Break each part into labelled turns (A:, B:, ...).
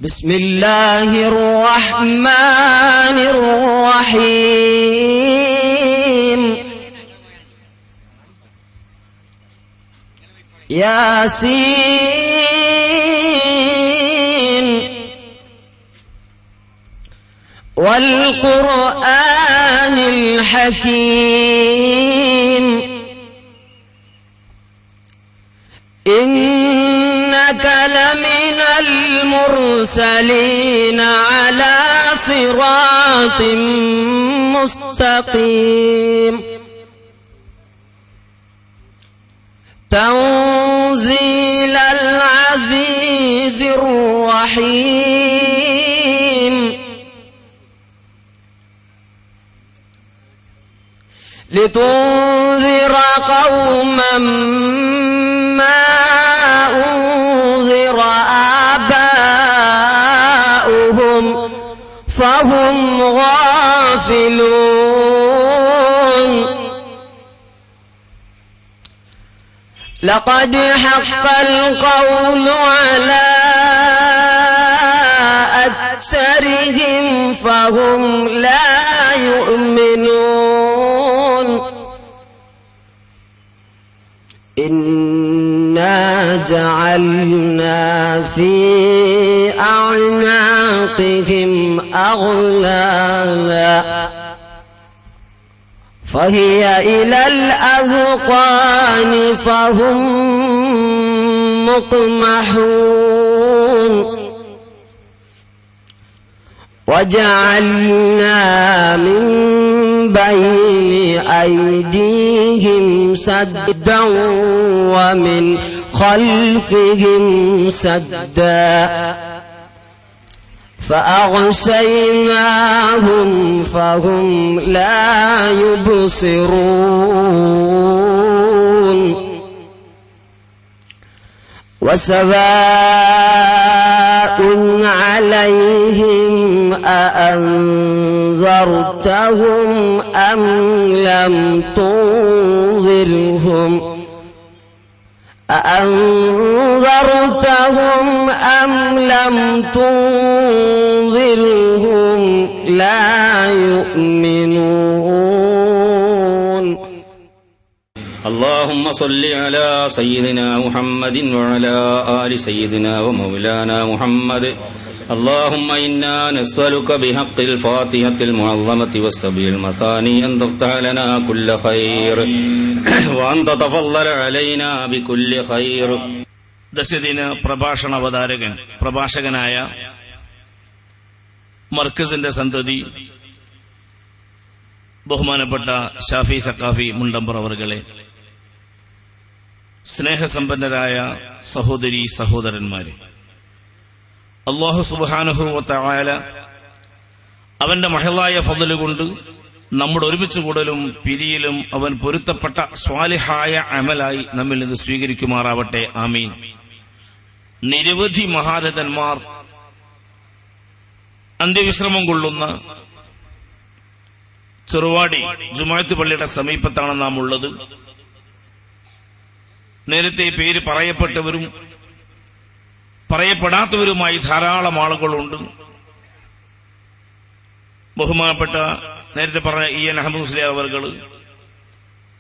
A: بسم الله الرحمن الرحيم ياسين والقرآن الحكيم إنك لمن المرسلين على صراط مستقيم تنزيل العزيز الرحيم لتنذر قوما ما أنذر آباؤهم فهم غافلون لقد حق القول على أكثرهم فهم لا يؤمنون إنا جعلنا في أعناقهم أغلالا فهي إلى الأذقان فهم مقمحون وجعلنا من بين أيديهم سدا ومن خلفهم سدا فأغشيناهم فهم لا يبصرون وسواء عليهم أأنذرتهم أم لم تنذرهم لا يؤمنون
B: اللهم صل على سيدنا محمد وعلى آل سيدنا ومولانا محمد اللهم إنا نسألك بحق الفاتحة المعظمة والسبع المثاني أن تفتح لنا كل خير وأن تتفضل علينا بكل خير.
C: ദശദിന പ്രഭാഷകനായ മർക്കസിന്റെ സന്തതി ബഹുമാനപ്പെട്ട ഷാഫി സഖാഫി മുണ്ടമ്പർ അവർകളെ, സ്നേഹസമ്പന്നരായ സഹോദരി സഹോദരന്മാരെ, അല്ലാഹു സുബ്ഹാനഹു വ തആല അവന്റെ മഹളായ ഫദ്ല് കൊണ്ട് നമ്മുടെ ഒരുമിച്ച് കൂടലും പിരിയലും അവൻ പൊരുത്തപ്പെട്ട സ്വാലിഹായ അമലായി നമ്മിൽ നിന്ന് സ്വീകരിക്കുമാറാവട്ടെ. ആമീൻ. നിരവധി മഹാരഥന്മാർ അന്ത്യവിശ്രമം കൊള്ളുന്ന ചെറുവാടി ജുമാഅത്ത് പള്ളിയുടെ സമീപത്താണ് നാം ഉള്ളത്. നേരത്തെ പേര് പറയപ്പെട്ടവരും പറയപ്പെടാത്തവരുമായി ധാരാളം ആളുകളുണ്ട്. ബഹുമാനപ്പെട്ട നേരത്തെ പറഞ്ഞ EN അഹമ്മദ് മുസ്ലിയാർ അവർകൾ,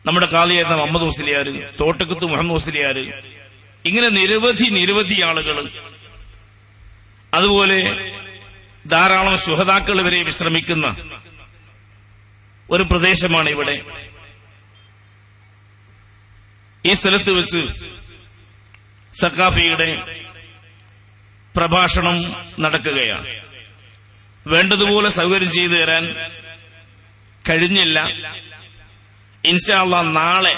C: നമ്മുടെ കാളിയായിരുന്ന മുഹമ്മദ് മുസ്ലിയാർ, തോട്ടക്കത്ത് മുഹമ്മദ് മുസ്ലിയാർ, ഇങ്ങനെ നിരവധി ആളുകൾ, അതുപോലെ ധാരാളം ശുഹദാക്കൾ വരെ വിശ്രമിക്കുന്ന ഒരു പ്രദേശമാണ് ഇവിടെ. ഈ സ്ഥലത്ത് വെച്ച് സഖാഫിയുടെ പ്രഭാഷണം നടക്കുകയാണ്. വേണ്ടതുപോലെ സൗകര്യം ചെയ്തു തരാൻ കഴിഞ്ഞില്ല. ഇൻഷാ അല്ലാഹ് നാളെ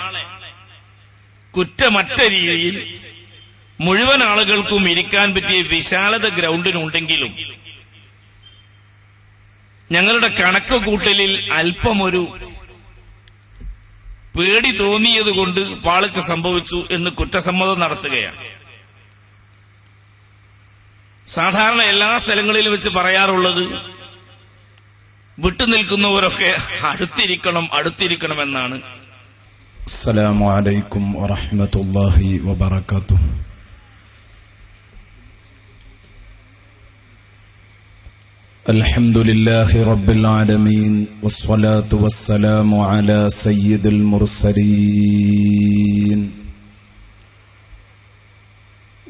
C: കുറ്റമറ്റ രീതിയിൽ മുഴുവൻ ആളുകൾക്കും ഇരിക്കാൻ പറ്റിയ വിശാലത ഗ്രൗണ്ടിനുണ്ടെങ്കിലും ഞങ്ങളുടെ കണക്ക് കൂട്ടലിൽ അല്പമൊരു പേടി തോന്നിയതുകൊണ്ട് പാളിച്ച സംഭവിച്ചു എന്ന് കുറ്റസമ്മതം നടത്തുകയാണ്. സാധാരണ എല്ലാ സ്ഥലങ്ങളിലും വെച്ച് പറയാറുള്ളത് വിട്ടുനിൽക്കുന്നവരൊക്കെ അടുത്തിരിക്കണമെന്നാണ്.
D: അസ്സലാമു അലൈക്കും വറഹ്മത്തുള്ളാഹി വബറകാതുഹു. الحمد لله رب العالمين والصلاة والسلام على سيد المرسلين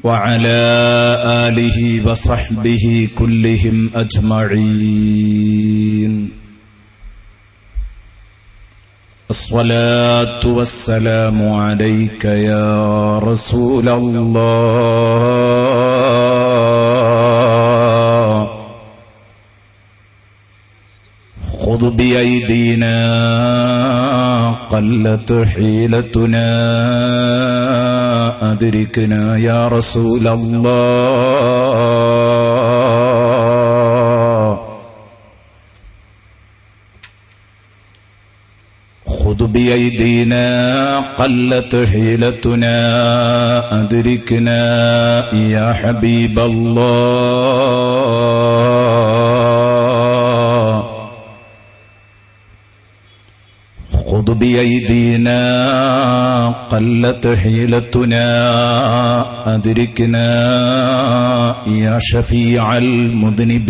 D: وعلى آله وصحبه كلهم أجمعين. الصلاة والسلام عليك يا رسول الله، خذ بأيدينا قلت حيلتنا أدركنا يا رسول الله، خذ بأيدينا قلت حيلتنا أدركنا يا حبيب الله، خذ بأيدينا قلت حيلتنا أدركنا يا شفيع المذنبين.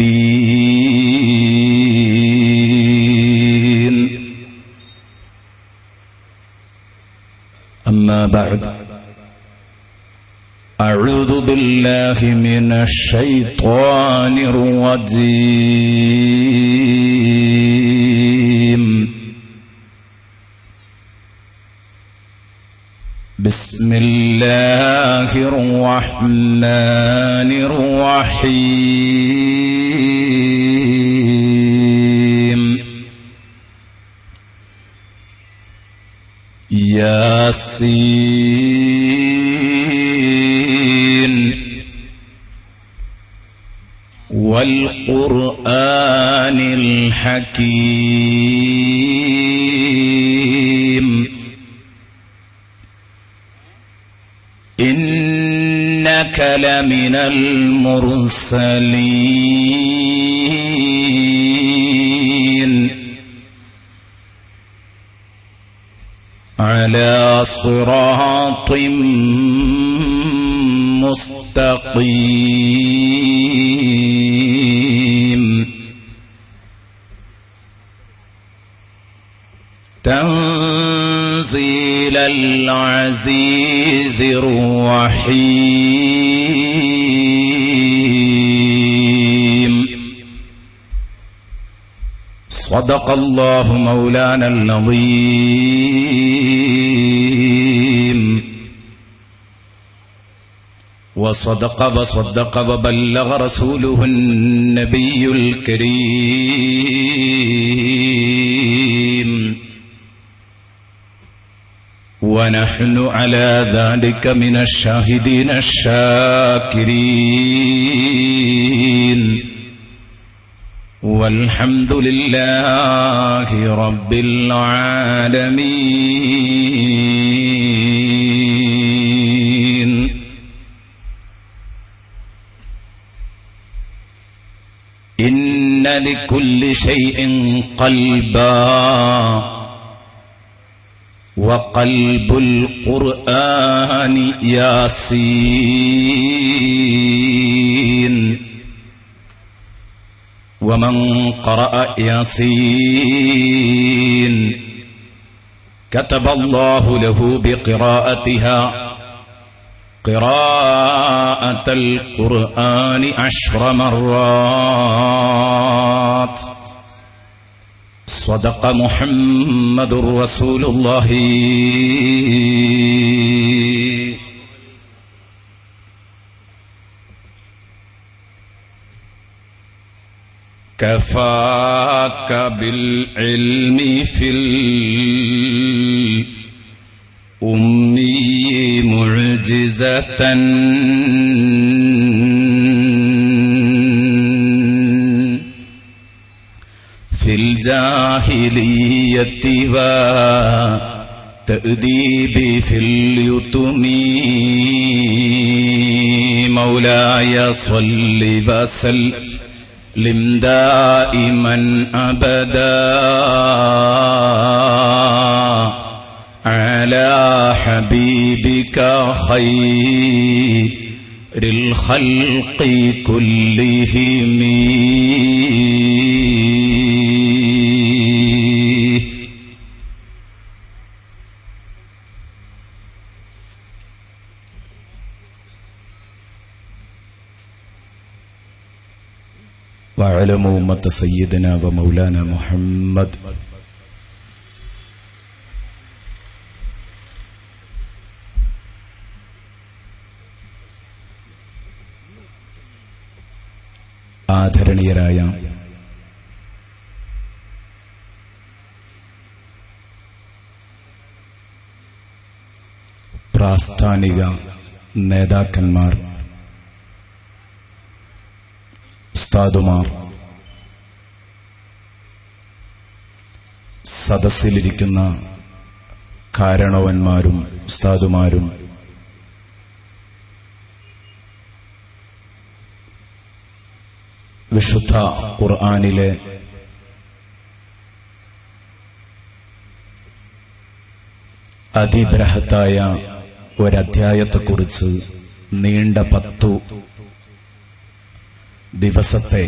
D: أما بعد، أعوذ بالله من الشيطان الرجيم. بسم الله الرحمن الرحيم. ياسين والقرآن الحكيم، إنك لمن المرسلين على صراط مستقيم، تنزيل العزيز الرحيم. صدق الله مولانا العظيم، وصدق وبلغ رسوله النبي الكريم، ونحن على ذلك من الشاهدين الشاكرين، والحمد لله رب العالمين. إن لكل شيء قلبا، وقلب القرآن ياسين، ومن قرأ ياسين كتب الله له بقراءتها قراءة القرآن 10 مرات. صدق محمد رسول الله. كفاك بالعلم في الأمي معجزة، في الجاهلية وتأديب في اليتم. مولاي صل وسلم دائما أبدا على حبيبك خير الخلق كلهم. وعلموا أمة سيدنا ومولانا محمد ആദരണീയരായ പ്രാസ്ഥാനിക നേതാക്കന്മാർ, ഉസ്താദുമാർ, സദസ്സിലിരിക്കുന്ന കാരണവന്മാരും ഉസ്താദുമാരും, വിശുദ്ധ ഖുർആനിലെ അതിബൃഹത്തായ ഒരധ്യായത്തെക്കുറിച്ച് നീണ്ട 10 ദിവസത്തെ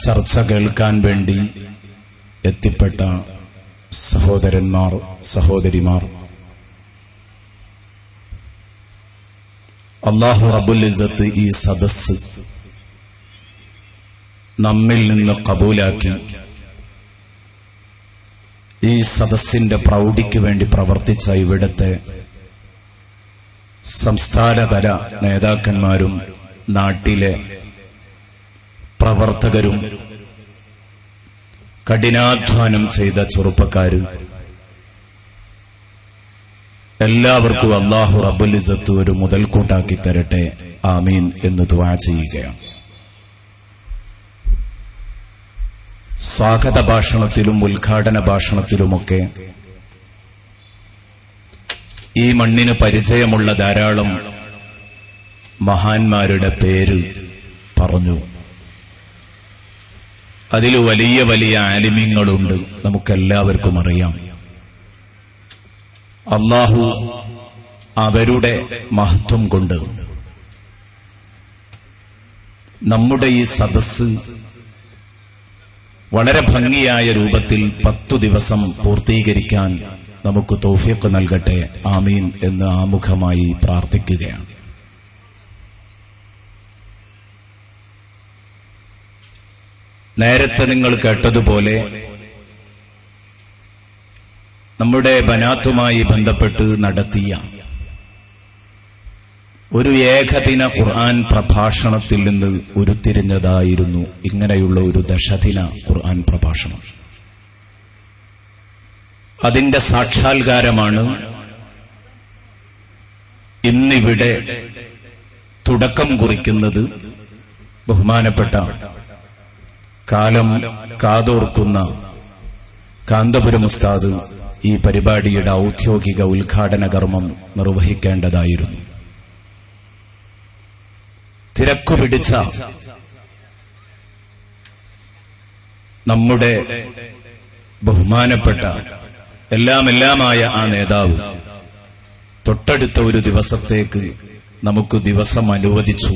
D: ചർച്ച കേൾക്കാൻ വേണ്ടി എത്തിപ്പെട്ട സഹോദരന്മാർ, സഹോദരിമാർ, അല്ലാഹു റബ്ബുൽ ഇസ്സത്ത് ഈ സദസ്സ് നമ്മിൽ നിന്ന് കബൂലാക്കി ഈ സദസ്സിന്റെ പ്രൗഢിക്ക് വേണ്ടി പ്രവർത്തിച്ച ഇവിടുത്തെ സംസ്ഥാനതല നേതാക്കന്മാരും നാട്ടിലെ പ്രവർത്തകരും കഠിനാധ്വാനം ചെയ്ത ചെറുപ്പക്കാരും എല്ലാവർക്കും അല്ലാഹു റബ്ബുൽ ഇസ്സത്ത് ഒരു മുതൽക്കൂട്ടാക്കി തരട്ടെ. ആമീൻ എന്ന് ദുആ ചെയ്യുകയാണ്. സ്വാഗത ഭാഷണത്തിലും ഉദ്ഘാടന ഭാഷണത്തിലുമൊക്കെ ഈ മണ്ണിന് പരിചയമുള്ള ധാരാളം മഹാന്മാരുടെ പേര് പറഞ്ഞു. അതിൽ വലിയ വലിയ ആലിമീങ്ങളുണ്ട്, നമുക്കെല്ലാവർക്കും അറിയാം. അല്ലാഹു അവരുടെ മഹത്വം കൊണ്ട് നമ്മുടെ ഈ സദസ്സ് വളരെ ഭംഗിയായ രൂപത്തിൽ 10 ദിവസം പൂർത്തീകരിക്കാൻ നമുക്ക് തൗഫീഖ് നൽകട്ടെ. ആമീൻ എന്ന് ആമുഖമായി പ്രാർത്ഥിക്കുകയാണ്. നേരത്തെ നിങ്ങൾ കേട്ടതുപോലെ നമ്മുടെ ബനാത്തുമായി ബന്ധപ്പെട്ട് നടത്തിയ ഒരു ഏകദിന ഖുർആൻ പ്രഭാഷണത്തിൽ നിന്ന് ഉരുത്തിരിഞ്ഞതായിരുന്നു ഇങ്ങനെയുള്ള ഒരു ദശദിന ഖുർആൻ പ്രഭാഷണം. അതിന്റെ സാക്ഷാത്കാരമാണ് ഇന്നിവിടെ തുടക്കം കുറിക്കുന്നത്. ബഹുമാനപ്പെട്ട കാലം കാതോർക്കുന്ന കാന്തപുരം ഉസ്താദ് ഈ പരിപാടിയുടെ ഔദ്യോഗിക ഉദ്ഘാടന കർമ്മം നിർവഹിക്കേണ്ടതായിരുന്നു. തിരക്കുപിടിച്ച നമ്മുടെ ബഹുമാനപ്പെട്ട എല്ലാമായ ആ നേതാവ് തൊട്ടടുത്ത ഒരു ദിവസത്തേക്ക് നമുക്ക് ദിവസം അനുവദിച്ചു.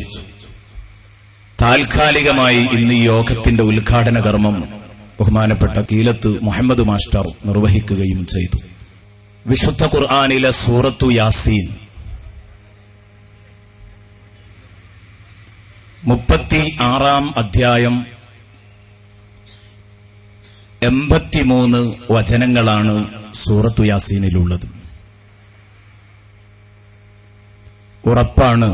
D: താൽക്കാലികമായി ഇന്ന് ഈ യോഗത്തിന്റെ ഉദ്ഘാടന കർമ്മം ബഹുമാനപ്പെട്ട കീലത്ത് മുഹമ്മദ് മാസ്റ്റർ നിർവഹിക്കുകയും ചെയ്തു. വിശുദ്ധ ഖുർആനിലെ സൂറത്തു യാസീൻ 36 അധ്യായം 83 വചനങ്ങളാണ് സൂറത്തു യാസീനിലുള്ളത്. ഉറപ്പാണ്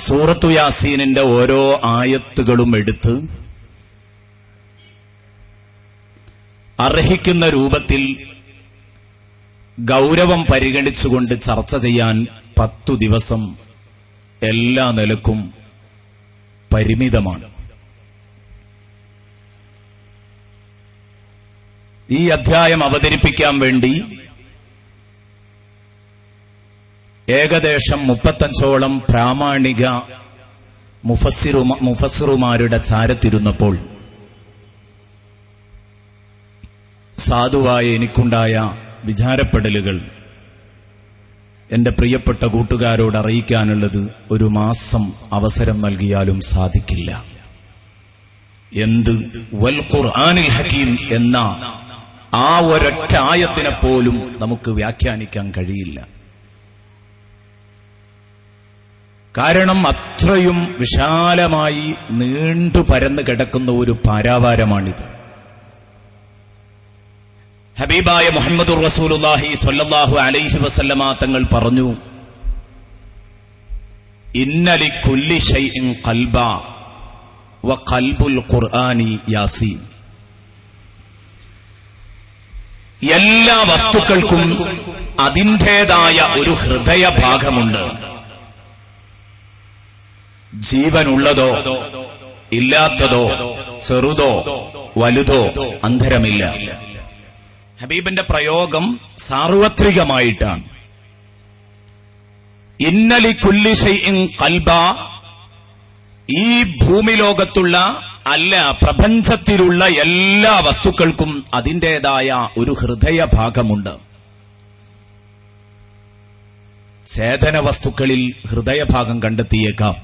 D: സൂറത്തു യാസീനിന്റെ ഓരോ ആയത്തുകളും എടുത്ത് അർഹിക്കുന്ന രൂപത്തിൽ ഗൗരവം പരിഗണിച്ചുകൊണ്ട് ചർച്ച ചെയ്യാൻ 10 ദിവസം എല്ലാ നിലക്കും പരിമിതമാണ്. ഈ അധ്യായം അവതരിപ്പിക്കാൻ വേണ്ടി ഏകദേശം 35ഓളം പ്രാമാണിക മുഫസ്സിറുമാരുടെ ചാരത്തിരുന്നപ്പോൾ സാധുവായ എനിക്കുണ്ടായ വിചാരപ്പെടലുകൾ എന്റെ പ്രിയപ്പെട്ട കൂട്ടുകാരോട് അറിയിക്കാനുള്ളത്, 1 മാസം അവസരം നൽകിയാലും സാധിക്കില്ല. എന്ത് വൽ ഖുർആനിൽ ഹകീം എന്ന ആ ഒരൊറ്റ ആയത്തിനെ പോലും നമുക്ക് വ്യാഖ്യാനിക്കാൻ കഴിയില്ല. കാരണം അത്രയും വിശാലമായി നീണ്ടു പരന്നു കിടക്കുന്ന ഒരു പാരാവാരമാണിത്. ഹബീബായ മുഹമ്മദുർ റസൂലുള്ളാഹി സ്വല്ലല്ലാഹു അലൈഹി വസല്ലമ തങ്ങൾ പറഞ്ഞു, ഇന്ന ലികുല്ലി ശൈഇൻ ഖൽബ വ ഖൽബുൽ ഖുർആനി യാസീൻ. എല്ലാ വസ്തുക്കൾക്കും അതിൻ്റെതായ ഒരു ഹൃദയഭാഗമുണ്ട്. ജീവനുള്ളതോ ഇല്ലാത്തതോ ചെറുതോ വലുതോ അന്തരമില്ല. ഹബീബിന്റെ പ്രയോഗം സാർവത്രികമായിട്ടാണ്. ഇന്ന ലികുല്ലി ശൈഇൻ ഖൽബ, ഈ ഭൂമിലോകത്തുള്ള അല്ല പ്രപഞ്ചത്തിലുള്ള എല്ലാ വസ്തുക്കൾക്കും അതിൻ്റെതായ ഒരു ഹൃദയഭാഗമുണ്ട്. ചേതന വസ്തുക്കളിൽ ഹൃദയഭാഗം കണ്ടെത്തിയേക്കാം.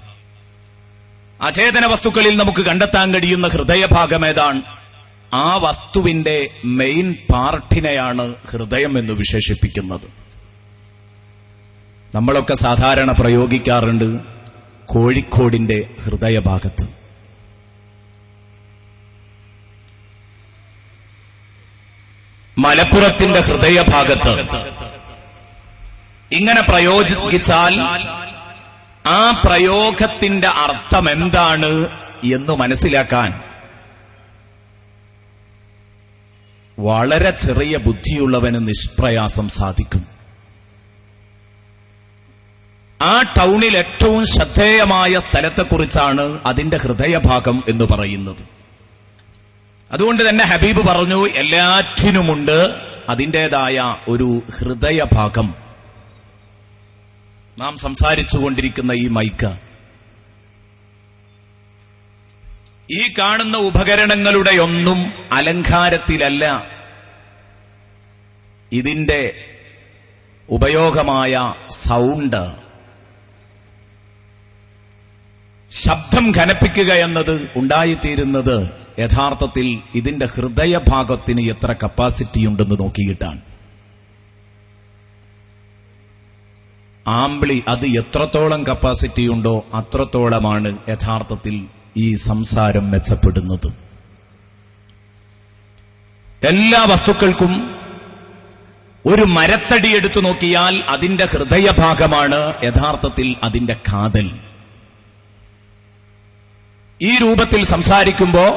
D: അചേതന വസ്തുക്കളിൽ നമുക്ക് കണ്ടെത്താൻ കഴിയുന്ന ഹൃദയഭാഗം ഏതാണ്? ആ വസ്തുവിന്റെ മെയിൻ പാർട്ടിനെയാണ് ഹൃദയം എന്ന് വിശേഷിപ്പിക്കുന്നത്. നമ്മളൊക്കെ സാധാരണ പ്രയോഗിക്കാറുണ്ട് കോഴിക്കോടിന്റെ ഹൃദയഭാഗത്ത്. മലപ്പുറത്തിന്റെ ഹൃദയഭാഗത്ത്. ഇങ്ങനെ പ്രയോഗിച്ചാൽ ആ പ്രയോഗത്തിന്റെ അർത്ഥം എന്താണ് എന്ന് മനസ്സിലാക്കാൻ വളരെ ചെറിയ ബുദ്ധിയുള്ളവന് നിഷ്പ്രയാസം സാധിക്കും. ആ ടൗണിൽ ഏറ്റവും ശ്രദ്ധേയമായ സ്ഥലത്തെക്കുറിച്ചാണ് അതിന്റെ ഹൃദയഭാഗം എന്ന് പറയുന്നത്. അതുകൊണ്ട് തന്നെ ഹബീബ് പറഞ്ഞു, എല്ലാറ്റിനുമുണ്ട് അതിൻ്റെതായ ഒരു ഹൃദയഭാഗം. നാം സംസാരിച്ചുകൊണ്ടിരിക്കുന്ന ഈ മൈക്ക്, ഈ കാണുന്ന ഉപകരണങ്ങളുടെ ഒന്നും അലങ്കാരത്തിലല്ല ഇതിന്റെ ഉപയോഗമായ സൗണ്ട്. ശബ്ദം ഘനപ്പിക്കുക എന്നത് ഉണ്ടായിത്തീരുന്നത് യഥാർത്ഥത്തിൽ ഇതിന്റെ ഹൃദയഭാഗത്തിന് എത്ര കപ്പാസിറ്റി ഉണ്ടെന്ന് നോക്കിയിട്ടാണ്. ആംബ്ലി അത് എത്രത്തോളം കപ്പാസിറ്റി ഉണ്ടോ അത്രത്തോളമാണ് യഥാർത്ഥത്തിൽ ഈ സംസാരം മെച്ചപ്പെടുന്നത്. എല്ലാ വസ്തുക്കൾക്കും ഒരു മരത്തടി എടുത്തു നോക്കിയാൽ അതിന്റെ ഹൃദയഭാഗമാണ് യഥാർത്ഥത്തിൽ അതിന്റെ കാതൽ. ഈ രൂപത്തിൽ സംസാരിക്കുമ്പോ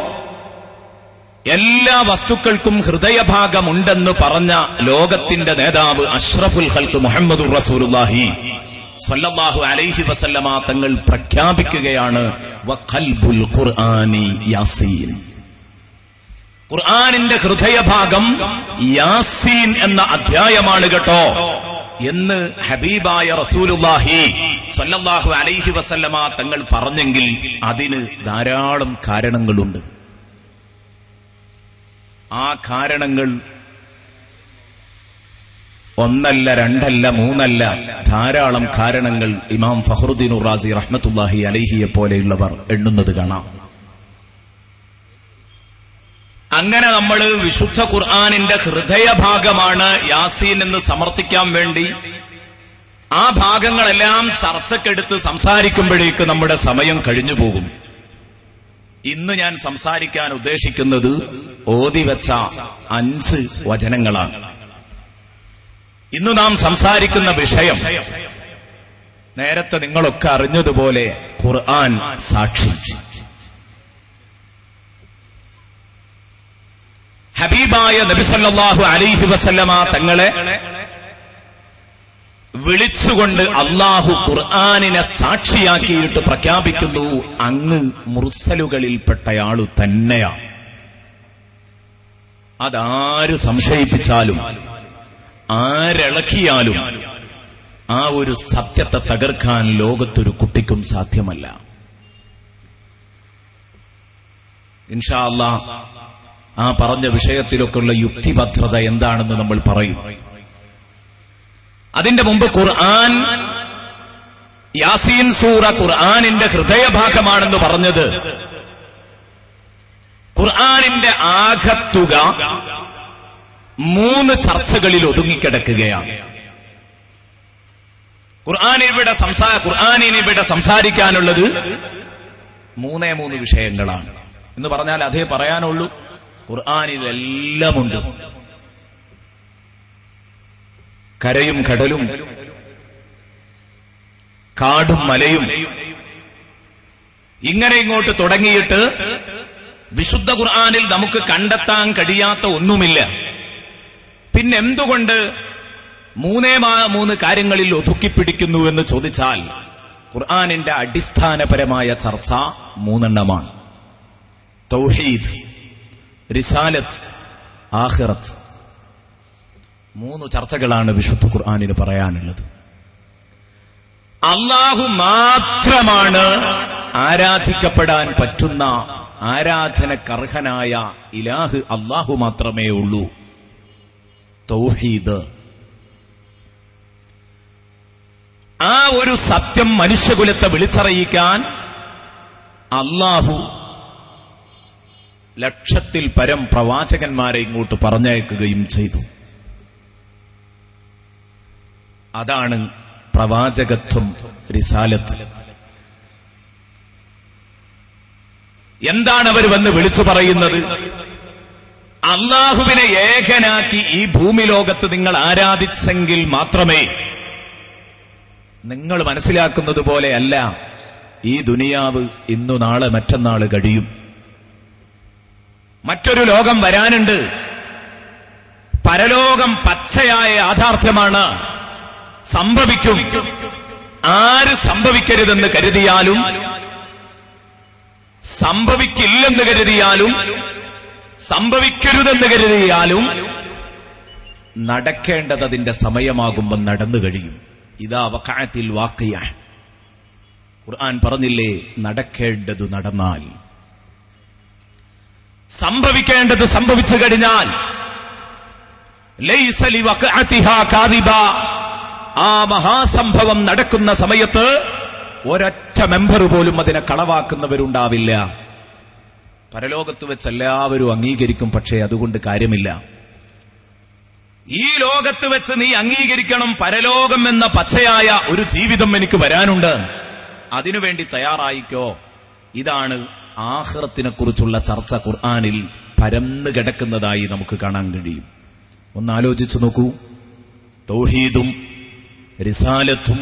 D: എല്ലാ വസ്തുക്കൾക്കും ഹൃദയഭാഗമുണ്ടെന്ന് പറഞ്ഞ ലോകത്തിന്റെ നേതാവ് അഷ്റഫുൽ ഖൽഖ് മുഹമ്മദുർ റസൂലുള്ളാഹി സ്വല്ലല്ലാഹു അലൈഹി വസല്ലമ തങ്ങൾ പ്രഖ്യാപിക്കുകയാണ്, വഖൽബുൽ ഖുർആനി യാസീൻ. ഖുർആനിന്റെ ഹൃദയഭാഗം യാസീൻ എന്ന അധ്യായമാണ് കേട്ടോ എന്ന് ഹബീബായ റസൂലുള്ളാഹി സ്വല്ലല്ലാഹു അലൈഹി വസല്ലമ തങ്ങൾ പറഞ്ഞെങ്കിൽ അതിന് ധാരാളം കാരണങ്ങളുണ്ട്. ആ കാരണങ്ങൾ ഒന്നല്ല, രണ്ടല്ല, മൂന്നല്ല, ധാരാളം കാരണങ്ങൾ ഇമാം ഫഖ്റുദ്ദീൻ റാസി റഹ്മത്തുള്ളാഹി അലൈഹിയെ പോലെയുള്ളവർ എണ്ണുന്നത് കാണാം. അങ്ങനെ നമ്മൾ വിശുദ്ധ ഖുർആനിന്റെ ഹൃദയഭാഗമാണ് യാസീൻ എന്ന് സമർത്ഥിക്കാൻ വേണ്ടി ആ ഭാഗങ്ങളെല്ലാം ചർച്ചക്കെടുത്ത് സംസാരിക്കുമ്പോഴേക്ക് നമ്മുടെ സമയം കഴിഞ്ഞു പോകും. ഇന്ന് ഞാൻ സംസാരിക്കാൻ ഉദ്ദേശിക്കുന്നത് ഓതിവെച്ച 5 വചനങ്ങളാണ്. ഇന്ന് നാം സംസാരിക്കുന്ന വിഷയം നേരത്തെ നിങ്ങളൊക്കെ അറിഞ്ഞതുപോലെ ഖുർആൻ സാക്ഷി. ഹബീബായ നബി സല്ലല്ലാഹു അലൈഹി വസല്ലമ തങ്ങളെ വിളിച്ചുകൊണ്ട് അല്ലാഹു ഖുർആനിനെ സാക്ഷിയാക്കിയിട്ട് പ്രഖ്യാപിക്കുന്നു, അങ്ങ് മുർസലുകളിൽപ്പെട്ടയാളു തന്നെയാണ്. അതാര് സംശയിപ്പിച്ചാലും ആരിളക്കിയാലും ആ ഒരു സത്യത്തെ തകർക്കാൻ ലോകത്തൊരു കുട്ടിക്കും സാധ്യമല്ല. ഇൻഷാ അല്ലാഹ് ആ പറഞ്ഞ വിഷയത്തിലൊക്കെയുള്ള യുക്തിഭദ്രത എന്താണെന്ന് നമ്മൾ പറയും. അതിന്റെ മുമ്പ് ഖുർആൻ യാസീൻ സൂറ ഖുർആനിന്റെ ഹൃദയഭാഗമാണെന്ന് പറഞ്ഞത് ഖുർആനിന്റെ ആകത്തുക 3 ചർച്ചകളിൽ ഒതുങ്ങിക്കിടക്കുകയാണ്. ഖുർആനിനിവിടെ സംസാരിക്കാനുള്ളത് 3 വിഷയങ്ങളാണ് എന്ന് പറഞ്ഞാൽ അതേ പറയാനുള്ളൂ. ഖുർആനിലെല്ലാമുണ്ട്. കരയും കടലും കാടും മലയും ഇങ്ങനെ ഇങ്ങോട്ട് തുടങ്ങിയിട്ട് വിശുദ്ധ ഖുർആനിൽ നമുക്ക് കണ്ടെത്താൻ കഴിയാത്ത ഒന്നുമില്ല. പിന്നെന്തുകൊണ്ട് 3 കാര്യങ്ങളിൽ ഒതുക്കിപ്പിടിക്കുന്നു എന്ന് ചോദിച്ചാൽ ഖുർആനിന്റെ അടിസ്ഥാനപരമായ ചർച്ച 3 തൗഹീദ്, റിസാലത്ത്, ആഖിറത്ത്. 3 ചർച്ചകളാണ് വിശുദ്ധ ഖുർആനിന് പറയാനുള്ളത്. അല്ലാഹു മാത്രമാണ് ആരാധിക്കപ്പെടാൻ പറ്റുന്ന ആരാധനക്കർഹനായ ഇലാഹ്. അല്ലാഹു മാത്രമേ ഉള്ളൂ. തൗഹീദ്, ആ ഒരു സത്യം മനുഷ്യകുലത്തെ വിളിച്ചറിയിക്കാൻ അല്ലാഹു ലക്ഷത്തിൽ പരം പ്രവാചകന്മാരെ ഇങ്ങോട്ട് പറഞ്ഞയക്കുകയും ചെയ്തു. അതാണ് പ്രവാചകത്വം, റിസാലത്ത്. എന്താണ് അവർ വന്ന് വിളിച്ചു പറയുന്നത്? അല്ലാഹുവിനെ ഏകനാക്കി ഈ ഭൂമി ലോകത്ത് നിങ്ങൾ ആരാധിച്ചെങ്കിൽ മാത്രമേ, നിങ്ങൾ മനസ്സിലാക്കുന്നത് പോലെയല്ല ഈ ദുനിയാവ് ഇന്നു നാളെ മറ്റന്നാള് കഴിയും. മറ്റൊരു ലോകം വരാനുണ്ട്. പരലോകം പച്ചയായ യാഥാർത്ഥ്യമാണ്, സംഭവിക്കും. ആര് സംഭവിക്കരുതെന്ന് കരുതിയാലും സംഭവിക്കില്ലെന്ന് കരുതിയാലും സംഭവിക്കരുതെന്ന് കരുതിയാലും നടക്കേണ്ടത് അതിന്റെ സമയമാകുമ്പോൾ നടന്നു കഴിയും. ഇതാ വഖഅത്തിൽ വാഖിയ. ഖുർആൻ പറഞ്ഞില്ലേ, നടക്കേണ്ടത് നടന്നാൽ, സംഭവിക്കേണ്ടത് സംഭവിച്ചു കഴിഞ്ഞാൽ ലൈസ ലിവഖഅതിഹാ കാദിബ. ആ മഹാസംഭവം നടക്കുന്ന സമയത്ത് ഒരൊറ്റ മെമ്പർ പോലും അതിനെ കളവാക്കുന്നവരുണ്ടാവില്ല. പരലോകത്ത് വെച്ച് എല്ലാവരും അംഗീകരിക്കും, പക്ഷേ അതുകൊണ്ട് കാര്യമില്ല. ഈ ലോകത്ത് വെച്ച് നീ അംഗീകരിക്കണം, പരലോകം എന്ന പച്ചയായ ഒരു ജീവിതം എനിക്ക് വരാനുണ്ട്, അതിനുവേണ്ടി തയ്യാറായിക്കോ. ഇതാണ് ആഖിറത്തിനെ കുറിച്ചുള്ള ചർച്ച ഖുർആനിൽ പരന്നു കിടക്കുന്നതായി നമുക്ക് കാണാൻ കഴിയും. ഒന്നാലോചിച്ചു നോക്കൂ. തൗഹീദും റിസാലത്തും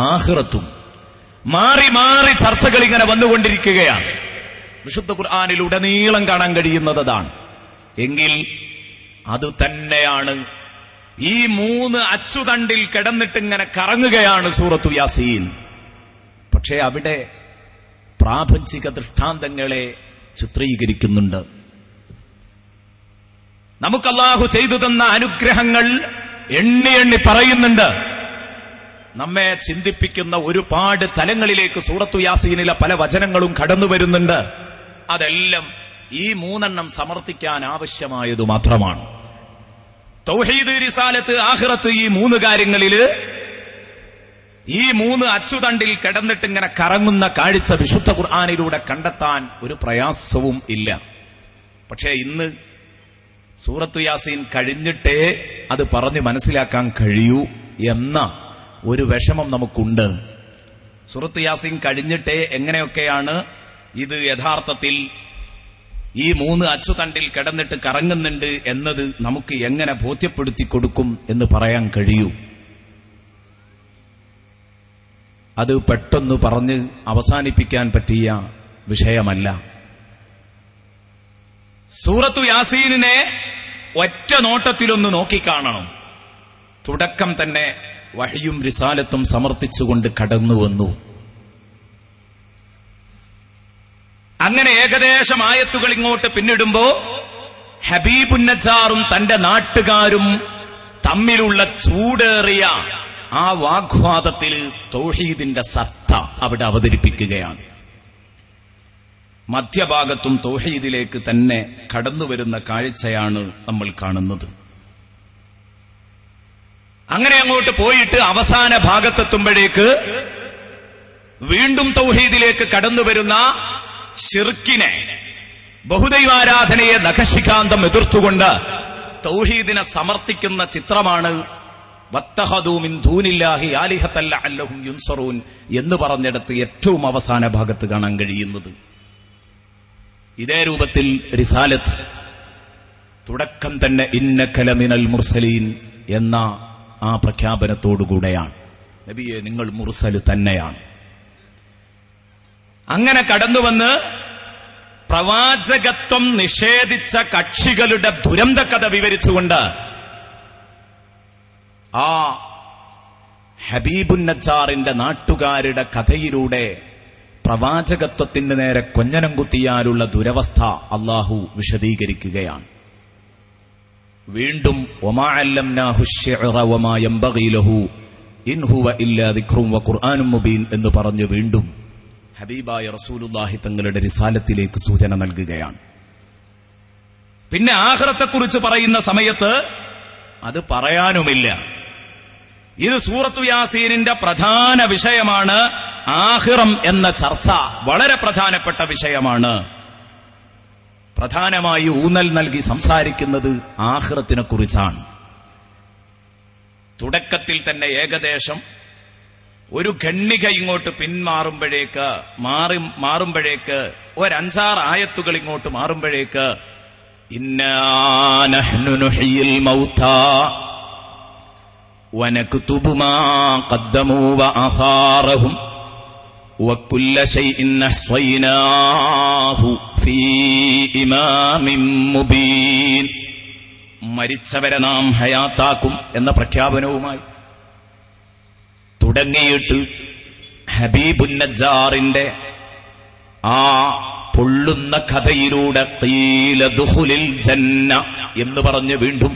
D: ആഖിറത്തും മാറി മാറി ചർച്ചകൾ ഇങ്ങനെ വന്നുകൊണ്ടിരിക്കുകയാണ്. വിശുദ്ധ ഖുർആനിൽ ഉടനീളം കാണാൻ കഴിയുന്നത് അതാണ്. എങ്കിൽ അത് തന്നെയാണ് ഈ 3 അച്ചുതണ്ടിൽ കിടന്നിട്ടിങ്ങനെ കറങ്ങുകയാണ് സൂറത്തു യാസീൻ. പക്ഷേ അവിടെ പ്രാപഞ്ചിക ദൃഷ്ടാന്തങ്ങളെ ചിത്രീകരിക്കുന്നുണ്ട്. നമുക്ക് അല്ലാഹു ചെയ്തു തന്ന അനുഗ്രഹങ്ങൾ എണ്ണി എണ്ണി പറയുന്നുണ്ട്. നമ്മെ ചിന്തിപ്പിക്കുന്ന ഒരുപാട് തലങ്ങളിലേക്ക് സൂറത്തു യാസീനിലെ പല വചനങ്ങളും കടന്നു വരുന്നുണ്ട്. അതെല്ലാം ഈ 3 സമർത്ഥിക്കാൻ ആവശ്യമായതു മാത്രമാണ്. തൗഹീദ്, റിസാലത്ത്, ആഖിറത്ത്, ഈ 3 കാര്യങ്ങളില് ഈ 3 അച്ചുതണ്ടിൽ കിടന്നിട്ട് ഇങ്ങനെ കറങ്ങുന്ന കാഴ്ച വിശുദ്ധ ഖുർആനിലൂടെ കണ്ടെത്താൻ ഒരു പ്രയാസവും ഇല്ല. പക്ഷേ ഇന്ന് സൂറത്തു യാസീൻ കഴിഞ്ഞിട്ടേ അത് പറഞ്ഞ് മനസ്സിലാക്കാൻ കഴിയൂ എന്ന ഒരു വിഷമം നമുക്കുണ്ട്. സൂറത്തു യാസീൻ കഴിഞ്ഞിട്ടേ എങ്ങനെയൊക്കെയാണ് ഇത് യഥാർത്ഥത്തിൽ ഈ 3 അച്ചുതണ്ടിൽ കിടന്നിട്ട് കറങ്ങുന്നുണ്ട് എന്നത് നമുക്ക് എങ്ങനെ ബോധ്യപ്പെടുത്തി കൊടുക്കും എന്ന് പറയാൻ കഴിയൂ. അത് പെട്ടെന്ന് പറഞ്ഞ് അവസാനിപ്പിക്കാൻ പറ്റിയ വിഷയമല്ല. സൂറത്തു യാസീനിനെ ഒറ്റ നോട്ടത്തിലൊന്ന് നോക്കിക്കാണണം. തുടക്കം തന്നെ വഹയും റിസാലത്തും സമർത്ഥിച്ചുകൊണ്ട് കടന്നു വന്നു. അങ്ങനെ ഏകദേശം ആയത്തുകൾ ഇങ്ങോട്ട് പിന്നിടുമ്പോ ഹബീബുൻ നജ്ജാറും തന്റെ നാട്ടുകാരും തമ്മിലുള്ള ചൂടേറിയ ആ വാഗ്വാദത്തിൽ തൗഹീദിന്റെ സത്ത അവിടെ അവതരിപ്പിക്കുകയാണ്. മധ്യഭാഗത്തും തൗഹീദിലേക്ക് തന്നെ കടന്നുവരുന്ന കാഴ്ചയാണ് നമ്മൾ കാണുന്നത്. അങ്ങനെ അങ്ങോട്ട് പോയിട്ട് അവസാന ഭാഗത്തെത്തുമ്പോഴേക്ക് വീണ്ടും തൗഹീദിലേക്ക് കടന്നുവരുന്ന ശിർക്കിനെ, ബഹുദൈവാരാധനയെ നഖശിഖാന്തം എതിർത്തുകൊണ്ട് തൗഹീദിനെ സമർത്ഥിക്കുന്ന ചിത്രമാണ് വത്തഖദൂ മിൻ ദൂനില്ലാഹി ആലിഹത്തൻ ലഅല്ലഹും യുൻസറൂൻ എന്ന് പറഞ്ഞിടത്ത് ഏറ്റവും അവസാന ഭാഗത്ത് കാണാൻ കഴിയുന്നത്. ഇതേ രൂപത്തിൽ റിസാലത്ത് തുടക്കം തന്നെ ഇന്നക ലമിനൽ മുർസലീൻ എന്ന ആ പ്രഖ്യാപനത്തോടുകൂടെയാണ്. നബിയെ, നിങ്ങൾ മുർസൽ തന്നെയാണ്. അങ്ങനെ കടന്നുവന്ന് പ്രവാചകത്വം നിഷേധിച്ച കക്ഷികളുടെ ദുരന്ത കഥ വിവരിച്ചുകൊണ്ട് ആ ഹബീബുൻ നജ്ജാറിന്റെ നാട്ടുകാരുടെ കഥയിലൂടെ പ്രവാചകത്വത്തിന് നേരെ കൊഞ്ഞനം കുത്തിയാലുള്ള ദുരവസ്ഥ അല്ലാഹു വിശദീകരിക്കുകയാണ്. വീണ്ടും വമാ അല്ലംനാഹു അശ്ശിഅറ വമാ യംബഗി ലഹു ഇൻ ഹുവ ഇല്ലാ ദിക്റുൻ വഖുർആനും മുബീൻ എന്ന് പറഞ്ഞു വീണ്ടും ഹബീബായ റസൂലുള്ളാഹി തങ്ങളുടെ റിസാലത്തിലേക്ക് സൂചന നൽകുകയാണ്. പിന്നെ ആഖിറത്തെക്കുറിച്ച് പറയുന്ന സമയത്ത് അത് പറയാനുമില്ല. ഇത് സൂറത്തു യാസീനിന്റെ പ്രധാന വിഷയമാണ്. ആഖിറം എന്ന ചർച്ച വളരെ പ്രധാനപ്പെട്ട വിഷയമാണ്. പ്രധാനമായി ഊന്നൽ നൽകി സംസാരിക്കുന്നത് ആഖിറത്തിനെ കുറിച്ചാണ്. തുടക്കത്തിൽ തന്നെ ഏകദേശം ഒരു ഖണ്ഡിക ഇങ്ങോട്ട് പിന്മാറുമ്പോഴേക്ക് മാറുമ്പോഴേക്ക് ഒരഞ്ചാറ് ആയത്തുകൾ ഇങ്ങോട്ട് മാറുമ്പോഴേക്ക് ഇന്നാ നഹ്നു നുഹ്യിൽ മൗതാ വനക്തുബു മാ ഖദ്ദമൂ വആഥാറഹും വകുല്ല ശൈഇൻ അഹ്സൈനാഹു ഫീ ഇമാമിൻ മുബീൻ. മരിച്ചവരെ നാം ഹയാത്താക്കും എന്ന പ്രഖ്യാപനവുമായി തുടങ്ങിയിട്ട് ഹബീബുൻ നജ്ജാറിന്റെ ആ പൊള്ളുന്ന കഥയിലൂടെ ഖീല ദുഖുലിൽ ജന്ന എന്ന് പറഞ്ഞ് വീണ്ടും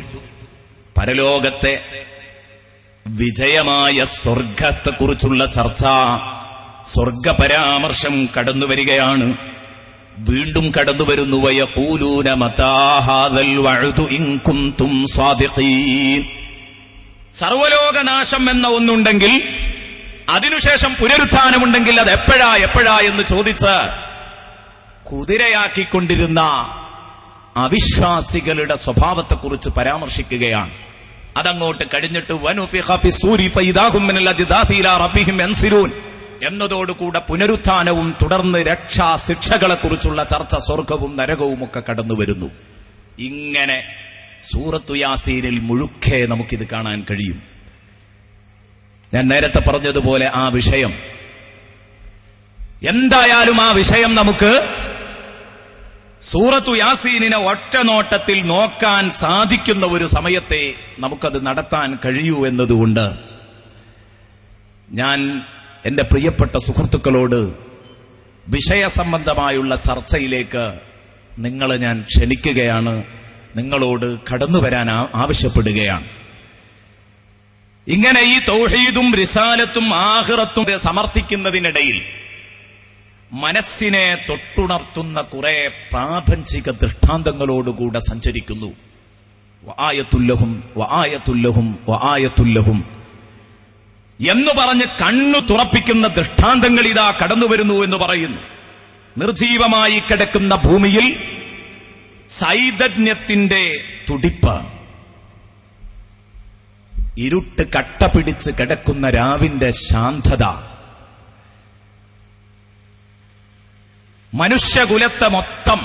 D: പരലോകത്തെ വിജയമായ സ്വർഗത്തെക്കുറിച്ചുള്ള ചർച്ച, സ്വർഗപരാമർശം കടന്നുവരികയാണ്. വീണ്ടും കടന്നുവരുന്നു വയഖൂലൂന മതാ ഹാദൽ വഅദു ഇൻ കുൻതും സാദിഖീൻ. സർവലോകനാശം എന്ന ഒന്നുണ്ടെങ്കിൽ, അതിനുശേഷം പുനരുത്ഥാനമുണ്ടെങ്കിൽ അത് എപ്പോഴാ എന്ന് ചോദിച്ച് കുതിരയാക്കിക്കൊണ്ടിരുന്ന അവിശ്വാസികളുടെ സ്വഭാവത്തെക്കുറിച്ച് പരാമർശിക്കുകയാണ്. അതങ്ങോട്ട് കഴിഞ്ഞിട്ട് വനുഫിഖ ഫിസ്സൂരി ഫഇദാഹും മിനൽ അജ്ദാസി ഇലാ റബ്ബിഹിം യൻസിലൂൻ എന്നതോടുകൂടെ പുനരുത്ഥാനവും തുടർന്ന് രക്ഷാ ശിക്ഷകളെക്കുറിച്ചുള്ള ചർച്ച, സ്വർഗവും നരകവും ഒക്കെ കടന്നുവരുന്നു. ഇങ്ങനെ സൂറത്തു യാസീനിൽ മുഴുക്കെ നമുക്കിത് കാണാൻ കഴിയും. ഞാൻ നേരത്തെ പറഞ്ഞതുപോലെ ആ വിഷയം എന്തായാലും ആ വിഷയം നമുക്ക് സൂറത്തു യാസീനിനെ ഒറ്റ നോട്ടത്തിൽ നോക്കാൻ സാധിക്കുന്ന ഒരു സമയത്തെ നമുക്കത് നടത്താൻ കഴിയൂ എന്നതുകൊണ്ട് ഞാൻ എന്റെ പ്രിയപ്പെട്ട സുഹൃത്തുക്കളോട് വിഷയസംബന്ധമായുള്ള ചർച്ചയിലേക്ക് നിങ്ങളെ ഞാൻ ക്ഷണിക്കുകയാണ്, നിങ്ങളോട് കടന്നുവരാൻ ആവശ്യപ്പെടുകയാണ്. ഇങ്ങനെ ഈ തൗഹീദും റിസാലത്തും ആഖിറത്തും സമർത്ഥിക്കുന്നതിനിടയിൽ മനസ്സിനെ തൊട്ടുണർത്തുന്ന കുറെ പ്രാപഞ്ചിക ദൃഷ്ടാന്തങ്ങളോടുകൂടെ സഞ്ചരിക്കുന്നു. വആയത്തുല്ലഹും വആയത്തുല്ലഹും വആയത്തുല്ലഹും എന്ന് പറഞ്ഞ് കണ്ണു തുറപ്പിക്കുന്ന ദൃഷ്ടാന്തങ്ങൾ ഇതാ കടന്നുവരുന്നു എന്ന് പറയുന്നു. നിർജീവമായി കിടക്കുന്ന ഭൂമിയിൽ ചൈതന്യത്തിന്റെ തുടിപ്പ്, ഇരുട്ട് കട്ട പിടിച്ച് കിടക്കുന്ന രാവിന്റെ ശാന്തത, മനുഷ്യകുലത്തെ മൊത്തം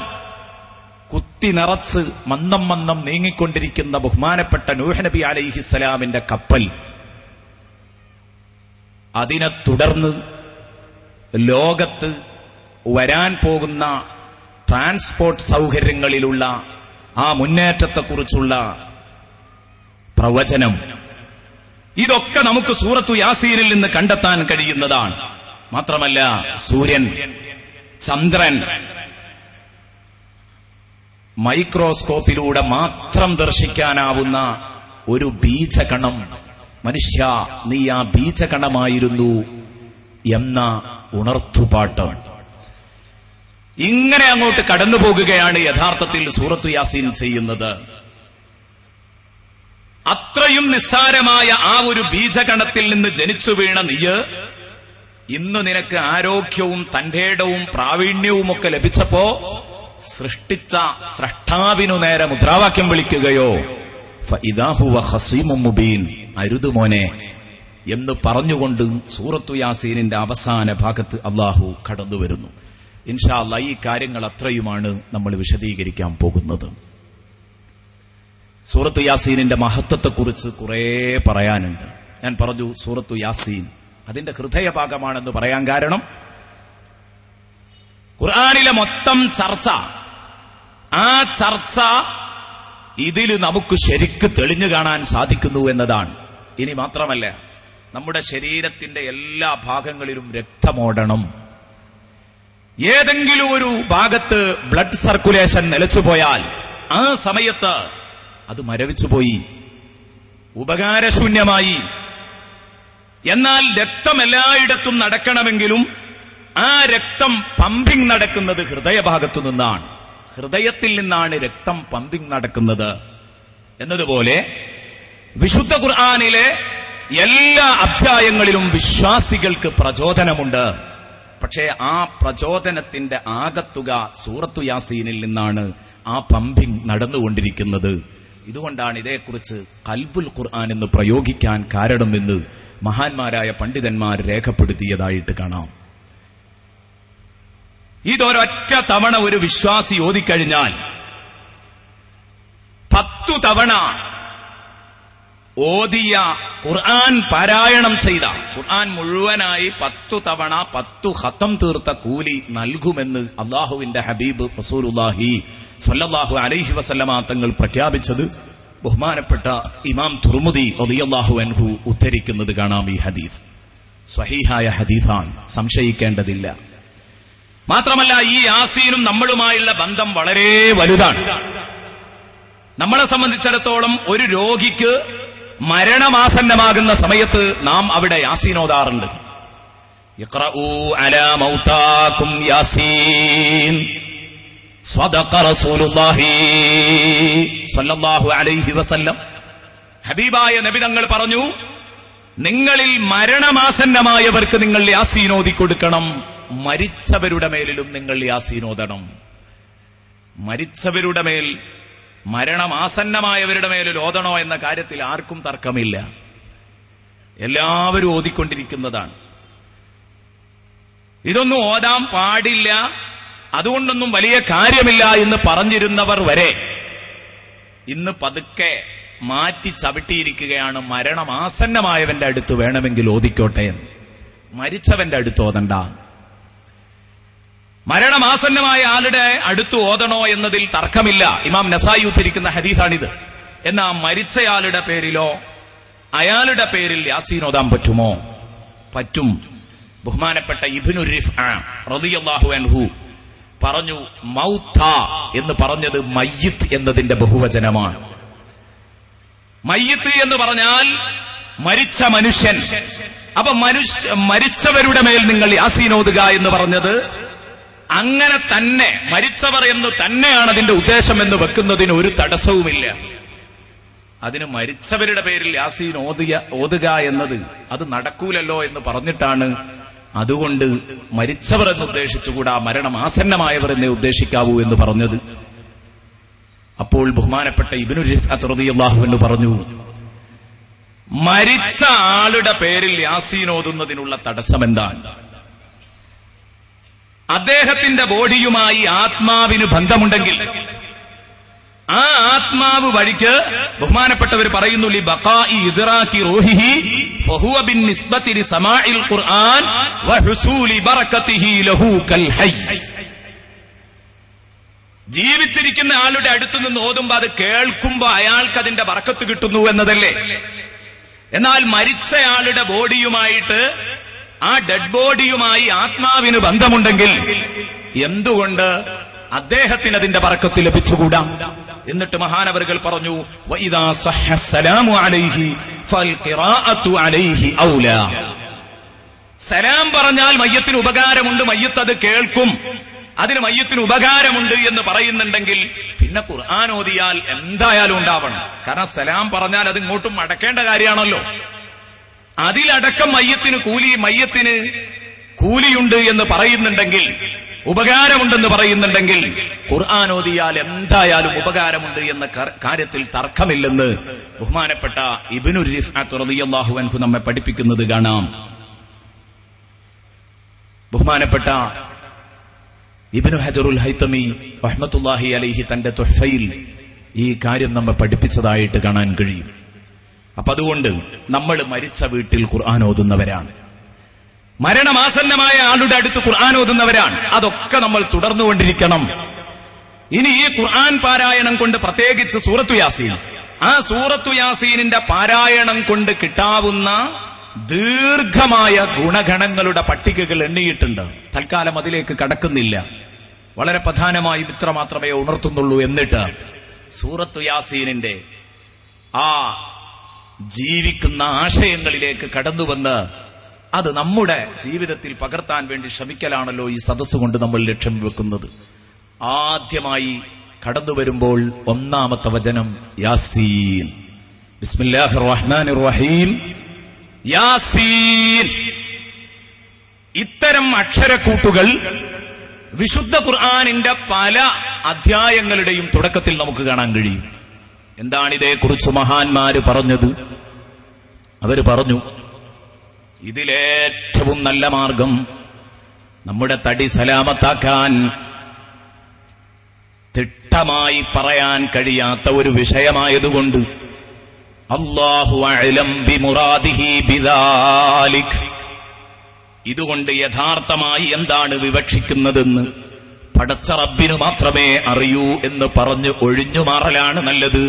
D: കുത്തി നിറച്ച് മന്ദം മന്ദം നീങ്ങിക്കൊണ്ടിരിക്കുന്ന ബഹുമാനപ്പെട്ട നൂഹ് നബി അലൈഹിസ്സലാമിന്റെ കപ്പൽ, അതിനെ തുടർന്ന് ലോകത്ത് വരാൻ പോകുന്ന ട്രാൻസ്പോർട്ട് സൗകര്യങ്ങളിലുള്ള ആ മുന്നേറ്റത്തെക്കുറിച്ചുള്ള പ്രവചനം, ഇതൊക്കെ നമുക്ക് സൂറത്തു യാസീനിൽ നിന്ന് കണ്ടെത്താൻ കഴിയുന്നതാണ്. മാത്രമല്ല സൂര്യൻ, ചന്ദ്രൻ മൈക്രോസ്കോപ്പിലൂടെ മാത്രം ദർശിക്കാനാവുന്ന ഒരു ബീജകണം, മനുഷ്യ നീ ആ ബീജകണമായിരുന്നു എന്ന ഉണർത്തുപാട്ട്. ഇങ്ങനെ അങ്ങോട്ട് കടന്നു പോകുകയാണ് യഥാർത്ഥത്തിൽ സൂറത്തു യാസീൻ ചെയ്യുന്നത്. അത്രയും നിസ്സാരമായ ആ ഒരു ബീജകണത്തിൽ നിന്ന് ജനിച്ചു വീണ നീയ് ഇന്ന് നിനക്ക് ആരോഗ്യവും തന്റേടവും പ്രാവീണ്യവും ഒക്കെ ലഭിച്ചപ്പോ സൃഷ്ടിച്ച സ്രഷ്ടാവിനു നേരെ മുദ്രാവാക്യം വിളിക്കുകയോ ഫഇദാ ഹുവ ഖസീമും മുബീൻ, അരുതുമോനെ എന്ന് പറഞ്ഞുകൊണ്ട് സൂറത്തു യാസീനിന്റെ അവസാന ഭാഗത്ത് അള്ളാഹു കടന്നു വരുന്നു. ഇൻഷാ അല്ലാഹ് ഈ കാര്യങ്ങൾ അത്രയുമാണ് നമ്മൾ വിശദീകരിക്കാൻ പോകുന്നത്. സൂറത്തു യാസീനിന്റെ മഹത്വത്തെക്കുറിച്ച് കുറേ പറയാനുണ്ട്. ഞാൻ പറഞ്ഞു സൂറത്തു യാസീൻ അതിന്റെ ഹൃദയഭാഗമാണെന്ന് പറയാൻ കാരണം ഖുർആനിലെ മൊത്തം ചർച്ച, ആ ചർച്ച ഇതിൽ നമുക്ക് ശരിക്ക് തെളിഞ്ഞു കാണാൻ സാധിക്കുന്നു എന്നതാണ്. ഇനി മാത്രമല്ല, നമ്മുടെ ശരീരത്തിന്റെ എല്ലാ ഭാഗങ്ങളിലും രക്തമോടണം. ഏതെങ്കിലും ഒരു ഭാഗത്ത് ബ്ലഡ് സർക്കുലേഷൻ നിലച്ചുപോയാൽ ആ സമയത്ത് അത് മരവിച്ചുപോയി, ഉപകാരശൂന്യമായി. എന്നാൽ രക്തം എല്ലായിടത്തും നടക്കണമെങ്കിലും ആ രക്തം പമ്പിംഗ് നടക്കുന്നത് ഹൃദയഭാഗത്തു നിന്നാണ്. ഹൃദയത്തിൽ നിന്നാണ് രക്തം പമ്പിംഗ് നടക്കുന്നത്. എന്നതുപോലെ വിശുദ്ധ ഖുർആനിലെ എല്ലാ അധ്യായങ്ങളിലും വിശ്വാസികൾക്ക് പ്രചോദനമുണ്ട്. പക്ഷേ ആ പ്രചോദനത്തിന്റെ ആകത്തുക സൂറത്തു യാസീനിൽ നിന്നാണ് ആ പമ്പിംഗ് നടന്നുകൊണ്ടിരിക്കുന്നത്. ഇതുകൊണ്ടാണ് ഇതേക്കുറിച്ച് ഖൽബുൽ ഖുർആൻ എന്ന് പ്രയോഗിക്കാൻ കാരണമെന്ന് മഹാന്മാരായ പണ്ഡിതന്മാർ രേഖപ്പെടുത്തിയതായിട്ട് കാണാം. ഇതൊരൊറ്റ തവണ ഒരു വിശ്വാസി ഓതിക്കഴിഞ്ഞാൽ 10 തവണ ഓതിയ ഖുർആൻ പാരായണം ചെയ്ത, ഖുർആൻ മുഴുവനായി 10 തവണ 10 ഖത്തം തീർത്ത കൂലി നൽകുമെന്ന് അല്ലാഹുവിന്റെ ഹബീബ് റസൂലുള്ളാഹി സ്വല്ലല്ലാഹു അലൈഹി വസല്ലമ തങ്ങൾ പ്രഖ്യാപിച്ചത് ബഹുമാനപ്പെട്ട ഇമാം തുർമുദി റളിയല്ലാഹു അൻഹു ഉദ്ധരിക്കുന്നത് കാണാം. ഈ ഹദീസ് സ്വഹീഹായ ഹദീസാണ്, സംശയിക്കേണ്ടതില്ല. മാത്രമല്ല ഈ യാസീനും നമ്മളുമായുള്ള ബന്ധം വളരെ വലുതാണ്. നമ്മളെ സംബന്ധിച്ചിടത്തോളം ഒരു രോഗിക്ക് മരണമാസന്നമാകുന്ന സമയത്ത് നാം അവിടെ യാസീൻ ഓതാറുണ്ട്. ഇഖ്റഊ അലാ മൗതാകും യാസീൻ സ്വദഖ റസൂലുള്ളാഹി സ്വല്ലല്ലാഹു അലൈഹി വസല്ലം. ഹബീബായ നബി തങ്ങൾ പറഞ്ഞു, നിങ്ങളിൽ മരണമാസന്നമായവർക്ക് നിങ്ങൾ യാസീൻ ഓതിക്കൊടുക്കണം, മരിച്ചവരുടെ മേലിലും നിങ്ങൾ യാസീൻ ഓതണം. മരിച്ചവരുടെ മേൽ, മരണമാസന്നമായവരുടെ മേലിൽ ഓതണോ എന്ന കാര്യത്തിൽ ആർക്കും തർക്കമില്ല, എല്ലാവരും ഓതിക്കൊണ്ടിരിക്കുന്നതാണ്. ഇതൊന്നും ഓതാൻ പാടില്ല, അതുകൊണ്ടൊന്നും വലിയ കാര്യമില്ല എന്ന് പറഞ്ഞിരുന്നവർ വരെ ഇന്ന് പതുക്കെ മാറ്റി ചവിട്ടിയിരിക്കുകയാണ്. മരണമാസന്നമായവന്റെ അടുത്ത് വേണമെങ്കിൽ ഓതിക്കോട്ടെ, മരിച്ചവന്റെ അടുത്ത് ഓതണ്ട. മരണമാസന്നമായ ആളുടെ അടുത്ത് ഓതണോ എന്നതിൽ തർക്കമില്ല. ഇമാം നസായി ഉദ്ധരിക്കുന്ന ഹദീസാണിത്. എന്നാ മരിച്ചയാളുടെ പേരിലോ അയാളുടെ പേരിൽ യാസീൻ ഓതാൻ പറ്റുമോ? പറ്റും. ബഹുമാനപ്പെട്ട ഇബ്നു റിഫ്അ റളിയല്ലാഹു അൻഹു പറഞ്ഞു, മൗത്ത എന്ന് പറഞ്ഞത് മയ്യിത്ത് എന്നതിന്റെ ബഹുവചനമാണ്. മയ്യിത്ത് എന്ന് പറഞ്ഞാൽ മരിച്ച മനുഷ്യൻ. അപ്പൊ മരിച്ചവരുടെ മേൽ നിങ്ങൾ യാസീൻ ഓതുക എന്ന് പറഞ്ഞത് അങ്ങനെ തന്നെ, മരിച്ചവർ എന്ന് തന്നെയാണ് അതിന്റെ ഉദ്ദേശം എന്ന് വെക്കുന്നതിന് ഒരു തടസ്സവുമില്ല. അതിന് മരിച്ചവരുടെ പേരിൽ യാസീൻ ഓതുക എന്നത് അത് നടക്കൂലല്ലോ എന്ന് പറഞ്ഞിട്ടാണ്. അതുകൊണ്ട് മരിച്ചവർ എന്ന് ഉദ്ദേശിച്ചുകൂടാ, മരണമാസന്നമായവർ എന്നേ ഉദ്ദേശിക്കാവൂ എന്ന് പറഞ്ഞത്. അപ്പോൾ ബഹുമാനപ്പെട്ട ഇബ്നു റിഫ്അത്ത് റളിയല്ലാഹു അൻഹു പറഞ്ഞു, മരിച്ച ആളുടെ പേരിൽ യാസീൻ ഓതുന്നതിനുള്ള തടസ്സം എന്താണ്? അദ്ദേഹത്തിന്റെ ബോഡിയുമായി ആത്മാവിന് ബന്ധമുണ്ടെങ്കിൽ ആ ആത്മാവ് വഴിക്ക് ബഹുമാനപ്പെട്ടവർ പറയുന്നു, ലി ബഖാഇ ഇദ്റാകി റൂഹിഹി ഫഹുവ ബിന്നിസ്ബതി ലിസമാഇൽ ഖുർആൻ വഹുസൂലി ബറകതിഹി ലഹു കൽ ഹയ്യ്. ജീവിച്ചിരിക്കുന്ന ആളുടെ അടുത്ത് നിന്ന് ഓതുമ്പോൾ അത് കേൾക്കുമ്പോൾ അയാൾക്ക് അതിന്റെ ബറക്കത്ത് കിട്ടുന്നു എന്നതല്ലേ. എന്നാൽ മരിച്ചയാളുടെ ബോഡിയുമായിട്ട്, ആ ഡെഡ് ബോഡിയുമായി ആത്മാവിന് ബന്ധമുണ്ടെങ്കിൽ എന്തുകൊണ്ട് അദ്ദേഹത്തിന് അതിന്റെ ബറക്കത്ത് ലഭിച്ചുകൂടാ? എന്നിട്ട് മഹാനവറുകൾ പറഞ്ഞു, വഇദാ സഹ്ഹ സലാമു അലൈഹി ഫൽ ഖിറാഅത്തു അലൈഹി ഔലാ. സലാം പറഞ്ഞാൽ മയ്യത്തിന് ഉപകാരമുണ്ട്, മയ്യത്ത് അത് കേൾക്കും, അതിന് മയ്യത്തിന് ഉപകാരമുണ്ട് എന്ന് പറയുന്നുണ്ടെങ്കിൽ പിന്നെ ഖുർആൻ ഓതിയാൽ എന്തായാലും ഉണ്ടാവണം. കാരണം സലാം പറഞ്ഞാൽ അത് ഇങ്ങോട്ടും അടക്കേണ്ട കാര്യമാണല്ലോ. അതിലടക്കം മയ്യത്തിന് കൂലിയുണ്ട് എന്ന് പറയുന്നുണ്ടെങ്കിൽ ഉപകാരമുണ്ടെന്ന് പറയുന്നുണ്ടെങ്കിൽ ഖുർആൻ ഓതിയാൽ എന്തായാലും ഉപകാരമുണ്ട് എന്ന കാര്യത്തിൽ തർക്കമില്ലെന്ന് ബഹുമാനപ്പെട്ട ഇബ്നു റിഫഅത്ത് റളിയല്ലാഹു അൻഹു നമ്മെ പഠിപ്പിക്കുന്നത് കാണാം. ബഹുമാനപ്പെട്ട ഇബ്നു ഹജറുൽ ഹൈതമി റഹ്മത്തുള്ളാഹി അലൈഹി തന്റെ തുഹ്ഫയിൽ ഈ കാര്യം നമ്മെ പഠിപ്പിച്ചതായിട്ട് കാണാൻ കഴിയും. അപ്പൊ അതുകൊണ്ട് നമ്മൾ മരിച്ച വീട്ടിൽ ഖുർആൻ ഓതുന്നവരാണ്, മരണമാസന്നമായ ആളുടെ അടുത്ത് ഖുർആൻ ഓതുന്നവരാണ്. അതൊക്കെ നമ്മൾ തുടർന്നുകൊണ്ടിരിക്കണം. ഇനി ഈ ഖുർആൻ പാരായണം കൊണ്ട്, പ്രത്യേകിച്ച് സൂറത്തു യാസീൻ, ആ സൂറത്തു യാസീനിന്റെ പാരായണം കൊണ്ട് കിട്ടാവുന്ന ദീർഘമായ ഗുണഗണങ്ങളുടെ പട്ടികകൾ എണ്ണിയിട്ടുണ്ട്. തൽക്കാലം അതിലേക്ക് കടക്കുന്നില്ല. വളരെ പ്രധാനമായും ഇത്ര മാത്രമേ ഉണർത്തുന്നുള്ളൂ. എന്നിട്ട് സൂറത്തു യാസീനിന്റെ ആ ജീവിക്കുന്ന ആശയങ്ങളിലേക്ക് കടന്നുവന്ന് അത് നമ്മുടെ ജീവിതത്തിൽ പകർത്താൻ വേണ്ടി ശ്രമിക്കലാണല്ലോ ഈ സദസ്സ് കൊണ്ട് നമ്മൾ ലക്ഷ്യം വെക്കുന്നത്. ആദ്യമായി കടന്നു വരുമ്പോൾ ഒന്നാമത്തെ വചനം യാസീൻ. ബിസ്മില്ലാഹിർ റഹ്മാനിർ റഹീം. യാസീൻ. ഇത്തരം അക്ഷരക്കൂട്ടുകൾ വിശുദ്ധ ഖുർആനിന്റെ പല അധ്യായങ്ങളുടെയും തുടക്കത്തിൽ നമുക്ക് കാണാൻ കഴിയും. എന്താണ് ഇതേക്കുറിച്ച് മഹാന്മാര് പറഞ്ഞത്? അവര് പറഞ്ഞു, ഇതിലേറ്റവും നല്ല മാർഗം നമ്മുടെ തടി സലാമത്താക്കാൻ തിട്ടമായി പറയാൻ കഴിയാത്ത ഒരു വിഷയമായതുകൊണ്ട് അല്ലാഹു അഅലം ബിമുറാദിഹി ബിദാലിക്, ഇതുകൊണ്ട് യഥാർത്ഥമായി എന്താണ് വിവക്ഷിക്കുന്നതെന്ന് പടച്ച റബ്ബിനു മാത്രമേ അറിയൂ എന്ന് പറഞ്ഞ് ഒഴിഞ്ഞു മാറലാണ് നല്ലത്.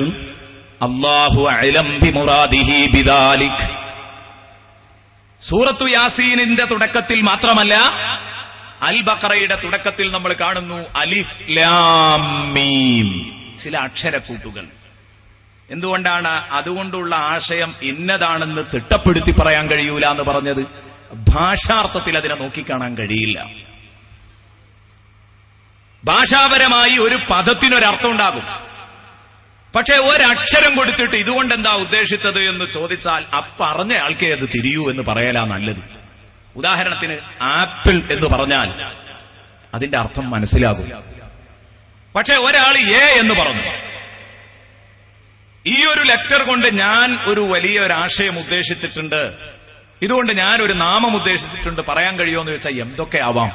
D: അല്ലാഹു അഅലം ബിമുറാദിഹി ബിദാലിക്. സൂറത്തു യാസീനിന്റെ തുടക്കത്തിൽ മാത്രമല്ല, അൽ ബഖറയുടെ തുടക്കത്തിൽ നമ്മൾ കാണുന്നു അലിഫ് ലാം മീം, ചില അക്ഷരക്കൂട്ടുകൾ. എന്തുകൊണ്ടാണ് അതുകൊണ്ടുള്ള ആശയം ഇന്നതാണെന്ന് തിട്ടപ്പെടുത്തി പറയാൻ കഴിയൂല എന്ന് പറഞ്ഞത്? ഭാഷാർത്ഥത്തിൽ അതിനെ നോക്കിക്കാണാൻ കഴിയില്ല. ഭാഷാപരമായി ഒരു പദത്തിനൊരർത്ഥം ഉണ്ടാകും. പക്ഷെ ഒരക്ഷരം കൊടുത്തിട്ട് ഇതുകൊണ്ട് എന്താ ഉദ്ദേശിച്ചത് എന്ന് ചോദിച്ചാൽ പറഞ്ഞ ആൾക്കേ അത് തിരിയൂ എന്ന് പറയലാ നല്ലത്. ഉദാഹരണത്തിന് ആപ്പിൾ എന്ന് പറഞ്ഞാൽ അതിന്റെ അർത്ഥം മനസ്സിലാകും. പക്ഷെ ഒരാൾ എ എന്ന് പറഞ്ഞു. ഈ ഒരു ലെറ്റർ കൊണ്ട് ഞാൻ ഒരു വലിയ ഒരു ആശയം ഉദ്ദേശിച്ചിട്ടുണ്ട്, ഇതുകൊണ്ട് ഞാൻ ഒരു നാമം ഉദ്ദേശിച്ചിട്ടുണ്ട്, പറയാൻ കഴിയുമോ എന്ന് ചോദിച്ചാൽ എന്തൊക്കെയാവാം.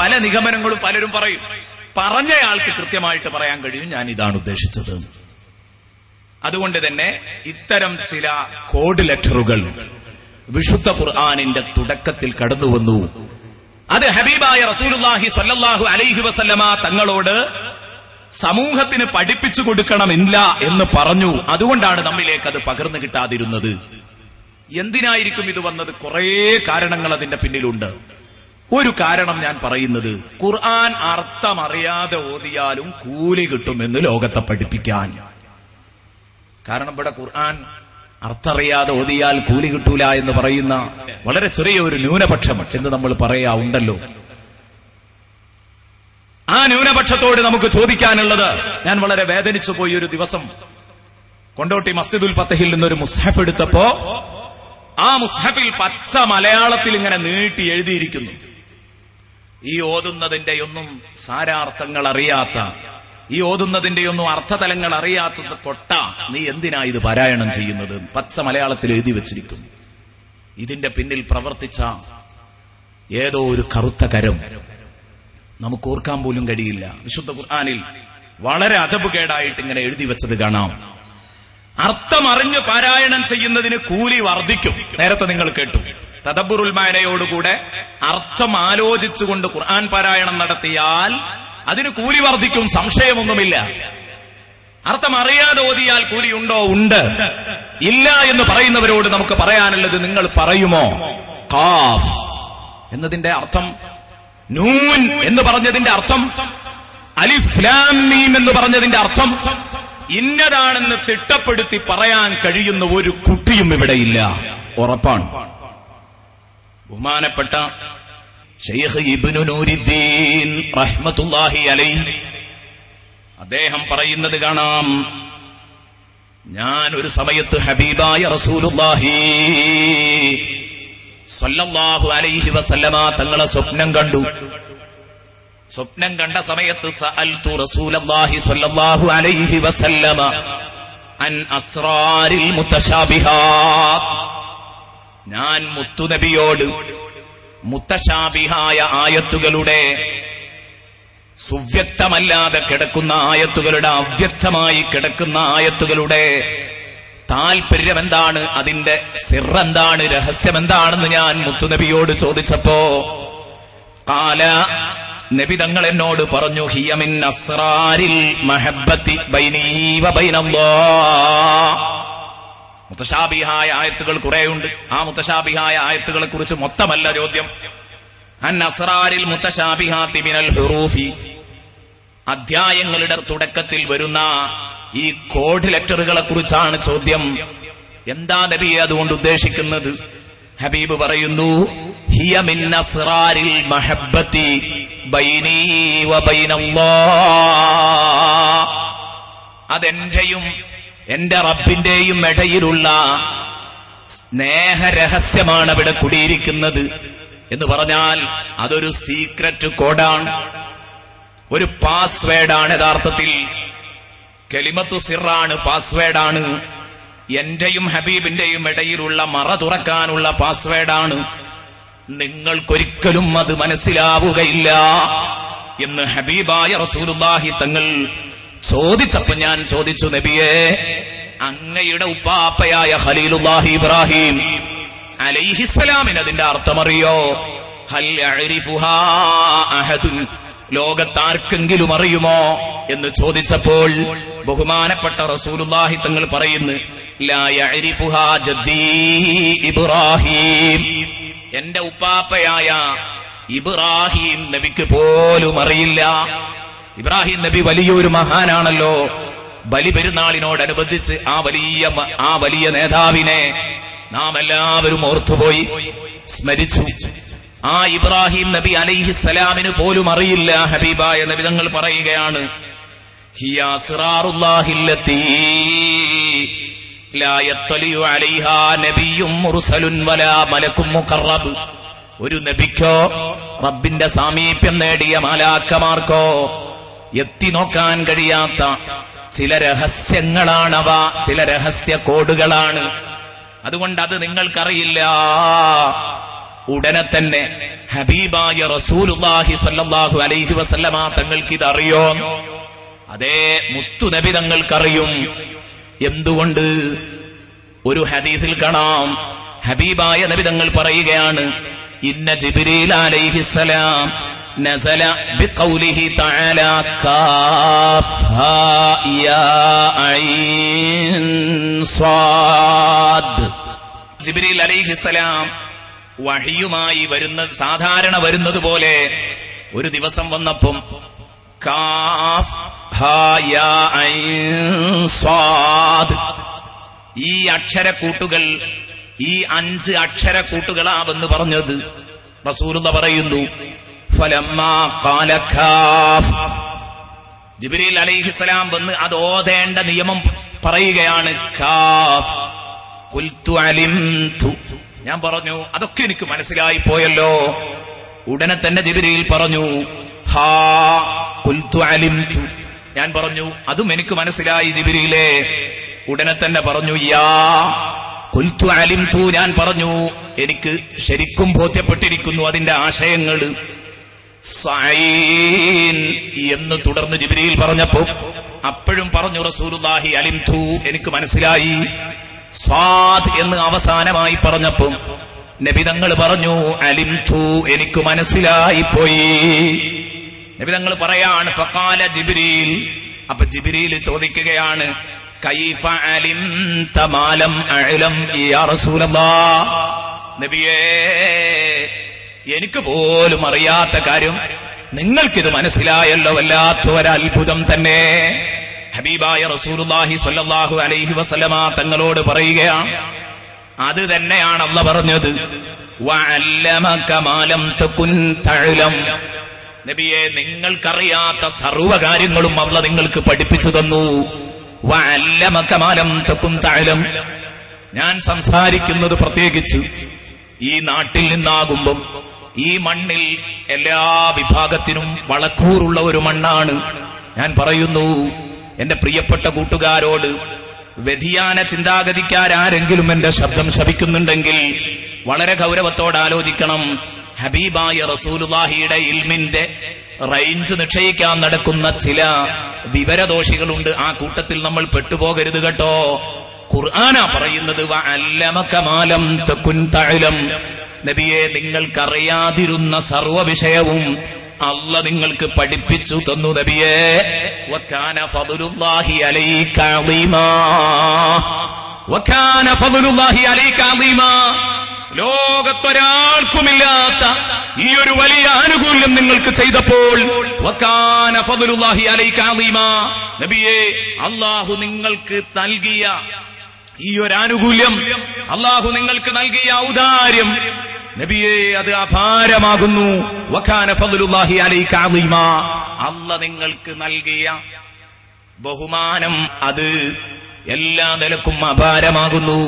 D: പല നിഗമനങ്ങളും പലരും പറയും. പറഞ്ഞയാൾക്ക് കൃത്യമായിട്ട് പറയാൻ കഴിയും ഞാൻ ഇതാണ് ഉദ്ദേശിച്ചത്. അതുകൊണ്ട് തന്നെ ഇത്തരം ചില കോഡ് ലെറ്ററുകൾ വിശുദ്ധ ഖുർആനിന്റെ തുടക്കത്തിൽ കടന്നുവന്നു. അത് ഹബീബായ റസൂലുള്ളാഹി സ്വല്ലല്ലാഹു അലൈഹി വസല്ലമ തങ്ങളോട് സമൂഹത്തിന് പഠിപ്പിച്ചു കൊടുക്കണമില്ല എന്ന് പറഞ്ഞു. അതുകൊണ്ടാണ് നമ്മിലേക്ക് അത് പകർന്നു കിട്ടാതിരുന്നത്. എന്തിനായിരിക്കും ഇത് വന്നത്? കുറേ കാരണങ്ങൾ അതിന്റെ പിന്നിലുണ്ട്. ഒരു കാരണം ഞാൻ പറയുന്നത്, ഖുർആൻ അർത്ഥമറിയാതെ ഓതിയാലും കൂലി കിട്ടുമെന്ന് ലോകത്തെ പഠിപ്പിക്കാൻ. കാരണം ഇവിടെ ഖുർആൻ അർത്ഥറിയാതെ ഓതിയാൽ കൂലി കിട്ടൂല എന്ന് പറയുന്ന വളരെ ചെറിയ ഒരു ന്യൂനപക്ഷം എന്ന് നമ്മൾ പറയാറുണ്ടല്ലോ. ആ ന്യൂനപക്ഷത്തോട് നമുക്ക് ചോദിക്കാനുള്ളത്, ഞാൻ വളരെ വേദനിച്ചു പോയി. ഒരു ദിവസം കൊണ്ടോട്ടി മസ്ജിദുൽ ഫത്തഹിൽ നിന്നൊരു മുസ്ഹഫ് എടുത്തപ്പോ ആ മുസ്ഹഫിൽ പച്ച മലയാളത്തിൽ ഇങ്ങനെ നീട്ടി എഴുതിയിരിക്കുന്നു, ഈ ഓതുന്നതിന്റെയൊന്നും സാരാർത്ഥങ്ങൾ അറിയാത്ത, ഈ ഓതുന്നതിന്റെയൊന്നും അർത്ഥതലങ്ങൾ അറിയാത്തത് പൊട്ട, നീ എന്തിനാ ഇത് പാരായണം ചെയ്യുന്നത്? പച്ച മലയാളത്തിൽ എഴുതി വെച്ചിരിക്കുന്നു. ഇതിന്റെ പിന്നിൽ പ്രവർത്തിച്ച ഏതോ ഒരു കറുത്ത കരം നമുക്ക് ഓർക്കാൻ പോലും കഴിയില്ല. വിശുദ്ധ ഖുർആനിൽ വളരെ അദബുകേടായിട്ട് ഇങ്ങനെ എഴുതി വെച്ചത് കാണാം. അർത്ഥമറിഞ്ഞ് പാരായണം ചെയ്യുന്നതിന് കൂലി വർദ്ധിക്കും. നേരത്തെ നിങ്ങൾ കേട്ടു, തദബ്ബുറുൽ മാനയോടുകൂടെ അർത്ഥം ആലോചിച്ചുകൊണ്ട് ഖുർആൻ പാരായണം നടത്തിയാൽ അതിന് കൂലി വർദ്ധിക്കും, സംശയമൊന്നുമില്ല. അർത്ഥം അറിയാതെ ഓതിയാൽ കൂലി ഉണ്ടോ? ഉണ്ട്. ഇല്ല എന്ന് പറയുന്നവരോട് നമുക്ക് പറയാനുള്ളത്, നിങ്ങൾ പറയുമോ ഖാഫ് എന്നതിന്റെ അർത്ഥം, നൂൻ എന്ന് പറഞ്ഞതിന്റെ അർത്ഥം, അലിഫ് ലാം മീം എന്ന് പറഞ്ഞതിന്റെ അർത്ഥം ഇന്നതാണെന്ന് തിട്ടപ്പെടുത്തി പറയാൻ കഴിയുന്ന ഒരു കുട്ടിയും ഇവിടെയില്ല. ഉറപ്പാണ്. ബഹുമാനപ്പെട്ട ശൈഖ് ഇബ്നു നൂരിദ്ദീൻ റഹ്മത്തുള്ളാഹി അലൈഹി അദ്ദേഹം പറയുന്നത് കാണാം, ഞാൻ ഒരു സമയത്ത് ഹബീബായ റസൂലുള്ളാഹി സ്വല്ലല്ലാഹു അലൈഹി വസല്ലമ തങ്ങളെ സ്വപ്നം കണ്ടു. സ്വപ്നം കണ്ട സമയത്ത് സഅൽതു റസൂലല്ലാഹി സ്വല്ലല്ലാഹു അലൈഹി വസല്ലമ അൻ അസ്റാരിൽ മുതശാബിഹാത്ത്. ഞാൻ മുത്തുനബിയോട് മുത്തശാബിഹായ ആയത്തുകളുടെ, സുവ്യക്തമല്ലാതെ കിടക്കുന്ന ആയത്തുകളുടെ, അവ്യക്തമായി കിടക്കുന്ന ആയത്തുകളുടെ താൽപര്യം എന്താണ്, അതിന്റെ സിറെന്താണ്, രഹസ്യം എന്താണെന്ന് ഞാൻ മുത്തുനബിയോട് ചോദിച്ചപ്പോ ഖാല, നബി തങ്ങൾ എന്നോട് പറഞ്ഞു, ഹിയ മിൻ അസ്റാരിൽ മഹബ്ബത്തി ബൈനീ വ ബൈനല്ലാഹ്. മുതശാബിഹായ ആയത്തുകൾ കുറെയുണ്ട്. ആ മുതശാബിഹായ ആയത്തുകളെ കുറിച്ച് മൊത്തമല്ല ചോദ്യം. അൻ അസ്റാരിൽ മുതശാബിഹാത്തി മിനൽ ഹുറൂഫി, അധ്യായങ്ങളുടെ തുടക്കത്തിൽ വരുന്ന ഈ കോഡ് ലെറ്ററുകളെ കുറിച്ചാണ് ചോദ്യം. എന്താ നബിയെ അതുകൊണ്ട് ഉദ്ദേശിക്കുന്നത്? ഹബീബ് പറയുന്നു, ഹിയ മിൻ അസ്റാരിൽ മഹബ്ബത്തി ബൈനീ വ ബൈനല്ലാഹ്. അതെന്റെയും എന്റെ റബ്ബിന്റെയും ഇടയിലുള്ള സ്നേഹരഹസ്യമാണ് അവിടെ കുടിയിരിക്കുന്നത് എന്ന് പറഞ്ഞാൽ അതൊരു സീക്രറ്റ് കോഡാണ്, ഒരു പാസ്വേഡാണ്. യഥാർത്ഥത്തിൽ കലിമത്തു സിറാണ്, പാസ്വേഡാണ്. എന്റെയും ഹബീബിന്റെയും ഇടയിലുള്ള മറ തുറക്കാനുള്ള പാസ്വേഡാണ്. നിങ്ങൾക്കൊരിക്കലും അത് മനസ്സിലാവുകയില്ല എന്ന് ഹബീബായ റസൂലുള്ളാഹി തങ്ങൾ ചോദിച്ചപ്പോ ഞാൻ ചോദിച്ചു, നബിയേ, അങ്ങയുടെ ഉപ്പാപ്പയായ ഖലീലുല്ലാഹി ഇബ്രാഹിം അലൈഹിസ്സലാമിന് അതിന്റെ അർത്ഥമറിയോ? ഹൽ യഅരിഫുഹാ അഹദുൻ, ലോകത്താർക്കെങ്കിലും അറിയുമോ എന്ന് ചോദിച്ചപ്പോൾ ബഹുമാനപ്പെട്ട റസൂലുള്ളാഹി തങ്ങൾ പറയുന്നു, ലാ യഅരിഫുഹാ ജദ്ദീ ഇബ്രാഹിം, എന്റെ ഉപ്പാപ്പയായ ഇബ്രാഹിം നബിക്ക് പോലും അറിയില്ല. ഇബ്രാഹിം നബി വലിയൊരു മഹാനാണല്ലോ. ബലി പെരുന്നാളിനോടനുബന്ധിച്ച് ആ വലിയ നേതാവിനെ നാം എല്ലാവരും ഓർത്തുപോയി, സ്മരിച്ചു. ആ ഇബ്രാഹിം നബി അലൈഹിസ്സലാമിന് പോലും അറിയില്ല. ഹബീബായ നബി തങ്ങൾ പറയുകയാണ്, ഹിയ അസ്റാറുല്ലാഹില്ലതീ ലാ യത്ലിഉ അലൈഹാ നബിയ്യും മുർസലുൻ വലാ മലക്കും മുഖറബ്. ഒരു നബിക്കോ റബ്ബിന്റെ സാമീപ്യം നേടിയ മാലാക്കമാർക്കോ എത്തി നോക്കാൻ കഴിയാത്ത ചില രഹസ്യങ്ങളാണവ, ചില രഹസ്യ കോഡുകളാണ്. അതുകൊണ്ട് അത് നിങ്ങൾക്കറിയില്ല. ഉടനെ തന്നെ ഹബീബായ റസൂലുള്ളാഹി സ്വല്ലല്ലാഹു അലൈഹി വസല്ലമ തങ്ങൾക്ക് ഇതറിയോ? അതേ, മുത്തുനബി തങ്ങൾക്കറിയും. എന്തുകൊണ്ട്? ഒരു ഹദീസിൽ കാണാം, ഹബീബായ നബി തങ്ങൾ പറയുകയാണ്, ഇന്ന ജിബ്രീൽ അലൈഹിസ്സലാം നസല ബിഖൗലിഹി തആല കാഫ് ഹാ യാ ഐൻ സ്വാദ്. ജിബ്രീൽ അലൈഹിസ്സലാം വഹിയുമായി സാധാരണ വരുന്നത് പോലെ ഒരു ദിവസം വന്നപ്പം കാഫ് ഹാ യാ ഐൻ സ്വാദ്, ഈ അക്ഷരക്കൂട്ടുകൾ, ഈ 5 അക്ഷരക്കൂട്ടുകളാവെന്ന് പറഞ്ഞത് റസൂലുള്ളാഹി പറയുന്നു. ഫലമ്മാ ഖാല കാഫ്, ജിബ്രീൽ അലൈഹിസ്സലാം വന്ന് അത് ഓതേണ്ട നിയമം പറയുകയാണ്. കാഫ് ഖുൽതു അലിംതു, ഞാൻ പറഞ്ഞു അതൊക്കെ എനിക്ക് മനസ്സിലായി പോയല്ലോ. ഉടനെ തന്നെ ജിബ്രീൽ പറഞ്ഞു, ഹാ ഖുൽതു അലിംതു, ഞാൻ പറഞ്ഞു അതും എനിക്ക് മനസ്സിലായി ജിബ്രീലേ. ഉടനെ തന്നെ പറഞ്ഞു, യാ ഖുൽതു അലിംതു, ഞാൻ പറഞ്ഞു എനിക്ക് ശരിക്കും ബോധ്യപ്പെട്ടിരിക്കുന്നു അതിന്റെ ആശയങ്ങൾ. സഈൻ എന്ന് തുടർന്ന് ജിബ്രീൽ പറഞ്ഞപ്പോ അപ്പോഴും പറഞ്ഞു റസൂലുള്ളാഹി, അലിംതു, എനിക്ക് മനസ്സിലായി. സ്വാദ് എന്ന് അവസാനമായി പറഞ്ഞപ്പോ നബി തങ്ങൾ പറഞ്ഞു, അലിംതു, എനിക്ക് മനസ്സിലായി പോയി. നബി തങ്ങൾ പറയാണ്, ഫഖാല ജിബ്രീൽ, അപ്പൊ ജിബ്രീൽ ചോദിക്കുകയാണ്, കൈഫ അലിംത മാ ലം അഅലം യാ റസൂലല്ലാഹ്, നബിയേ, എനിക്ക് പോലും അറിയാത്ത കാര്യം നിങ്ങൾക്കിത് മനസ്സിലായല്ലോ, വല്ലാത്ത ഒരത്ഭുതം തന്നെ. ഹബീബായ റസൂലുള്ളാഹി സ്വല്ലല്ലാഹു അലൈഹി വസല്ലമ തങ്ങളോട് പറയുകയാണ്, അത് തന്നെയാണ് അല്ലാഹ് പറഞ്ഞത്, വഅല്ലമക മാ ലം തകുൻ തഅലം, നബിയെ നിങ്ങൾക്കറിയാത്ത സർവ്വ കാര്യങ്ങളും അല്ലാഹ് നിങ്ങൾക്ക് പഠിപ്പിച്ചു തന്നു. വഅല്ലമക മാ ലം തകുൻ തഅലം, ഞാൻ സംസാരിക്കുന്നത് പ്രത്യേകിച്ച് ഈ നാട്ടിൽ നിന്നാകുമ്പം ഈ മണ്ണിൽ എല്ലാ വിഭാഗത്തിനും വളക്കൂറുള്ള ഒരു മണ്ണാണ്. ഞാൻ പറയുന്നു എന്റെ പ്രിയപ്പെട്ട കൂട്ടുകാരോട്, വ്യതിയാന ചിന്താഗതിക്കാരെങ്കിലും എന്റെ ശബ്ദം ശപിക്കുന്നുണ്ടെങ്കിൽ വളരെ ഗൗരവത്തോടെ ആലോചിക്കണം. ഹബീബായ റസൂലുള്ളാഹിയുടെ ഇൽമിന്റെ റേഞ്ച് നിശ്ചയിക്കാൻ നടക്കുന്ന ചില വിവരദോഷികളുണ്ട്. ആ കൂട്ടത്തിൽ നമ്മൾ പെട്ടുപോകരുത് കേട്ടോ. ഖുർആനാ പറയുന്നത്, വഅല്ലമക മാ ലം തകുൻ തഅലം. നബിയെ, നിങ്ങൾക്കറിയാതിരുന്ന സർവ്വ വിഷയവും അല്ല നിങ്ങൾക്ക് പഠിപ്പിച്ചു തന്നു നബിയെ. വകാന ഫദ്ലുല്ലാഹി അലൈക അളീമാ, വകാന ഫദ്ലുല്ലാഹി അലൈക അളീമാ. ലോകത്തൊരാൾക്കുമില്ലാത്ത ഈ ഒരു വലിയ ആനുകൂല്യം നിങ്ങൾക്ക് ചെയ്തപ്പോൾ വകാന ഫദ്ലുല്ലാഹി അലൈക അളീമാ, നബിയെ, അല്ലാഹു നിങ്ങൾക്ക് നൽകിയ ഈ ഒരു ആനുകൂല്യം, അല്ലാഹു നിങ്ങൾക്ക് നൽകിയ ഔദാര്യം നബിയെ, അത് അപാരമാകുന്നു. വകാന ഫദ്ലുല്ലാഹി അലൈക അളീമാ, അല്ല നിങ്ങൾക്ക് നൽകിയ ബഹുമാനം അത് എല്ലാ നിലക്കും അപാരമാകുന്നു.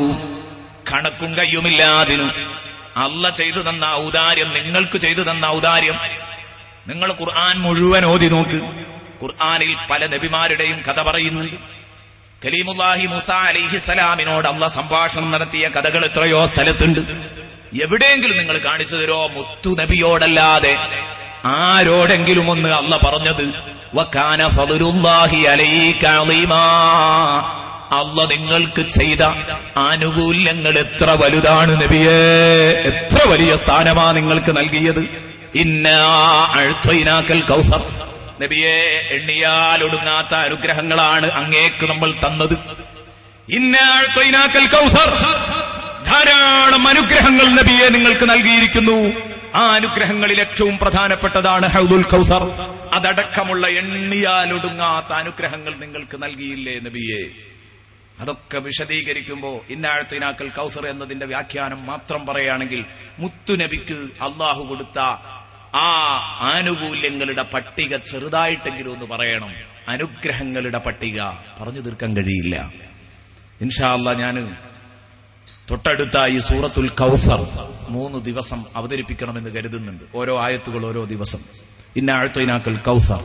D: കണക്കും കയ്യുമില്ലാതിനും അല്ല ചെയ്തു തന്ന ഔദാര്യം, നിങ്ങൾക്ക് ചെയ്തു തന്ന ഔദാര്യം. നിങ്ങൾ ഖുർആൻ മുഴുവൻ ഓതി നോക്ക്. ഖുർആനിൽ പല നബിമാരുടെയും കഥ പറയുന്നുണ്ട്. കലീമുല്ലാഹി മൂസ അലൈഹിസ്സലാമിനോട് അല്ല സംഭാഷണം നടത്തിയ കഥകൾ എത്രയോ സ്ഥലത്തുണ്ട്. എവിടെയെങ്കിലും നിങ്ങൾ കാണിച്ചു തരോ മുത്തു നബിയോടല്ലാതെ ആരോടെങ്കിലും ഒന്ന് അല്ല പറഞ്ഞത് വകാന ഫദ്ലുല്ലാഹി അലൈക അളീമാ, അല്ല നിങ്ങൾക്ക് ചെയ്ത ആനുകൂല്യങ്ങൾ എത്ര വലുതാണ് നബിയേ, എത്ര വലിയ സ്ഥാനമാ നിങ്ങൾക്ക് നൽകിയത്. ഇന്നാ അഅ്തൈനാകൽ കൗസർ, നബിയെ, എണ്ണിയാലൊടുങ്ങാത്ത അനുഗ്രഹങ്ങളാണ് അങ്ങേക്ക് നമ്മൾ തന്നത്. ഇന്നാ അഅ്തൈനാകൽ കൗസർ, ധാരാളം അനുഗ്രഹങ്ങൾ നബിയെ നിങ്ങൾക്ക് നൽകിയിരിക്കുന്നു. ആ അനുഗ്രഹങ്ങളിൽ ഏറ്റവും പ്രധാനപ്പെട്ടതാണ് ഹൗദുൽ കൗസർ. അതടക്കമുള്ള എണ്ണിയാലൊടുങ്ങാത്ത അനുഗ്രഹങ്ങൾ നിങ്ങൾക്ക് നൽകിയില്ലേ നബിയെ. അതൊക്കെ വിശദീകരിക്കുമ്പോ ഇന്നഅഅ്തൈനാകൽ കൗസർ എന്നതിന്റെ വ്യാഖ്യാനം മാത്രം പറയുകയാണെങ്കിൽ മുത്തുനബിക്ക് അള്ളാഹു കൊടുത്ത ആ ആനുകൂല്യങ്ങളുടെ പട്ടിക ചെറുതായിട്ടെങ്കിലും ഒന്ന് പറയണം. അനുഗ്രഹങ്ങളുടെ പട്ടിക പറഞ്ഞു തീർക്കാൻ കഴിയില്ല. ഇൻഷാ അല്ലാഹ് ഞാൻ തൊട്ടടുത്ത ഈ സൂറത്തുൽ കൗസർ 3 ദിവസം അവതരിപ്പിക്കണമെന്ന് കരുതുന്നുണ്ട്. ഓരോ ആയത്തുകൾ ഓരോ ദിവസം. ഇന്നഅഅ്തൈനാകൽ കൗസർ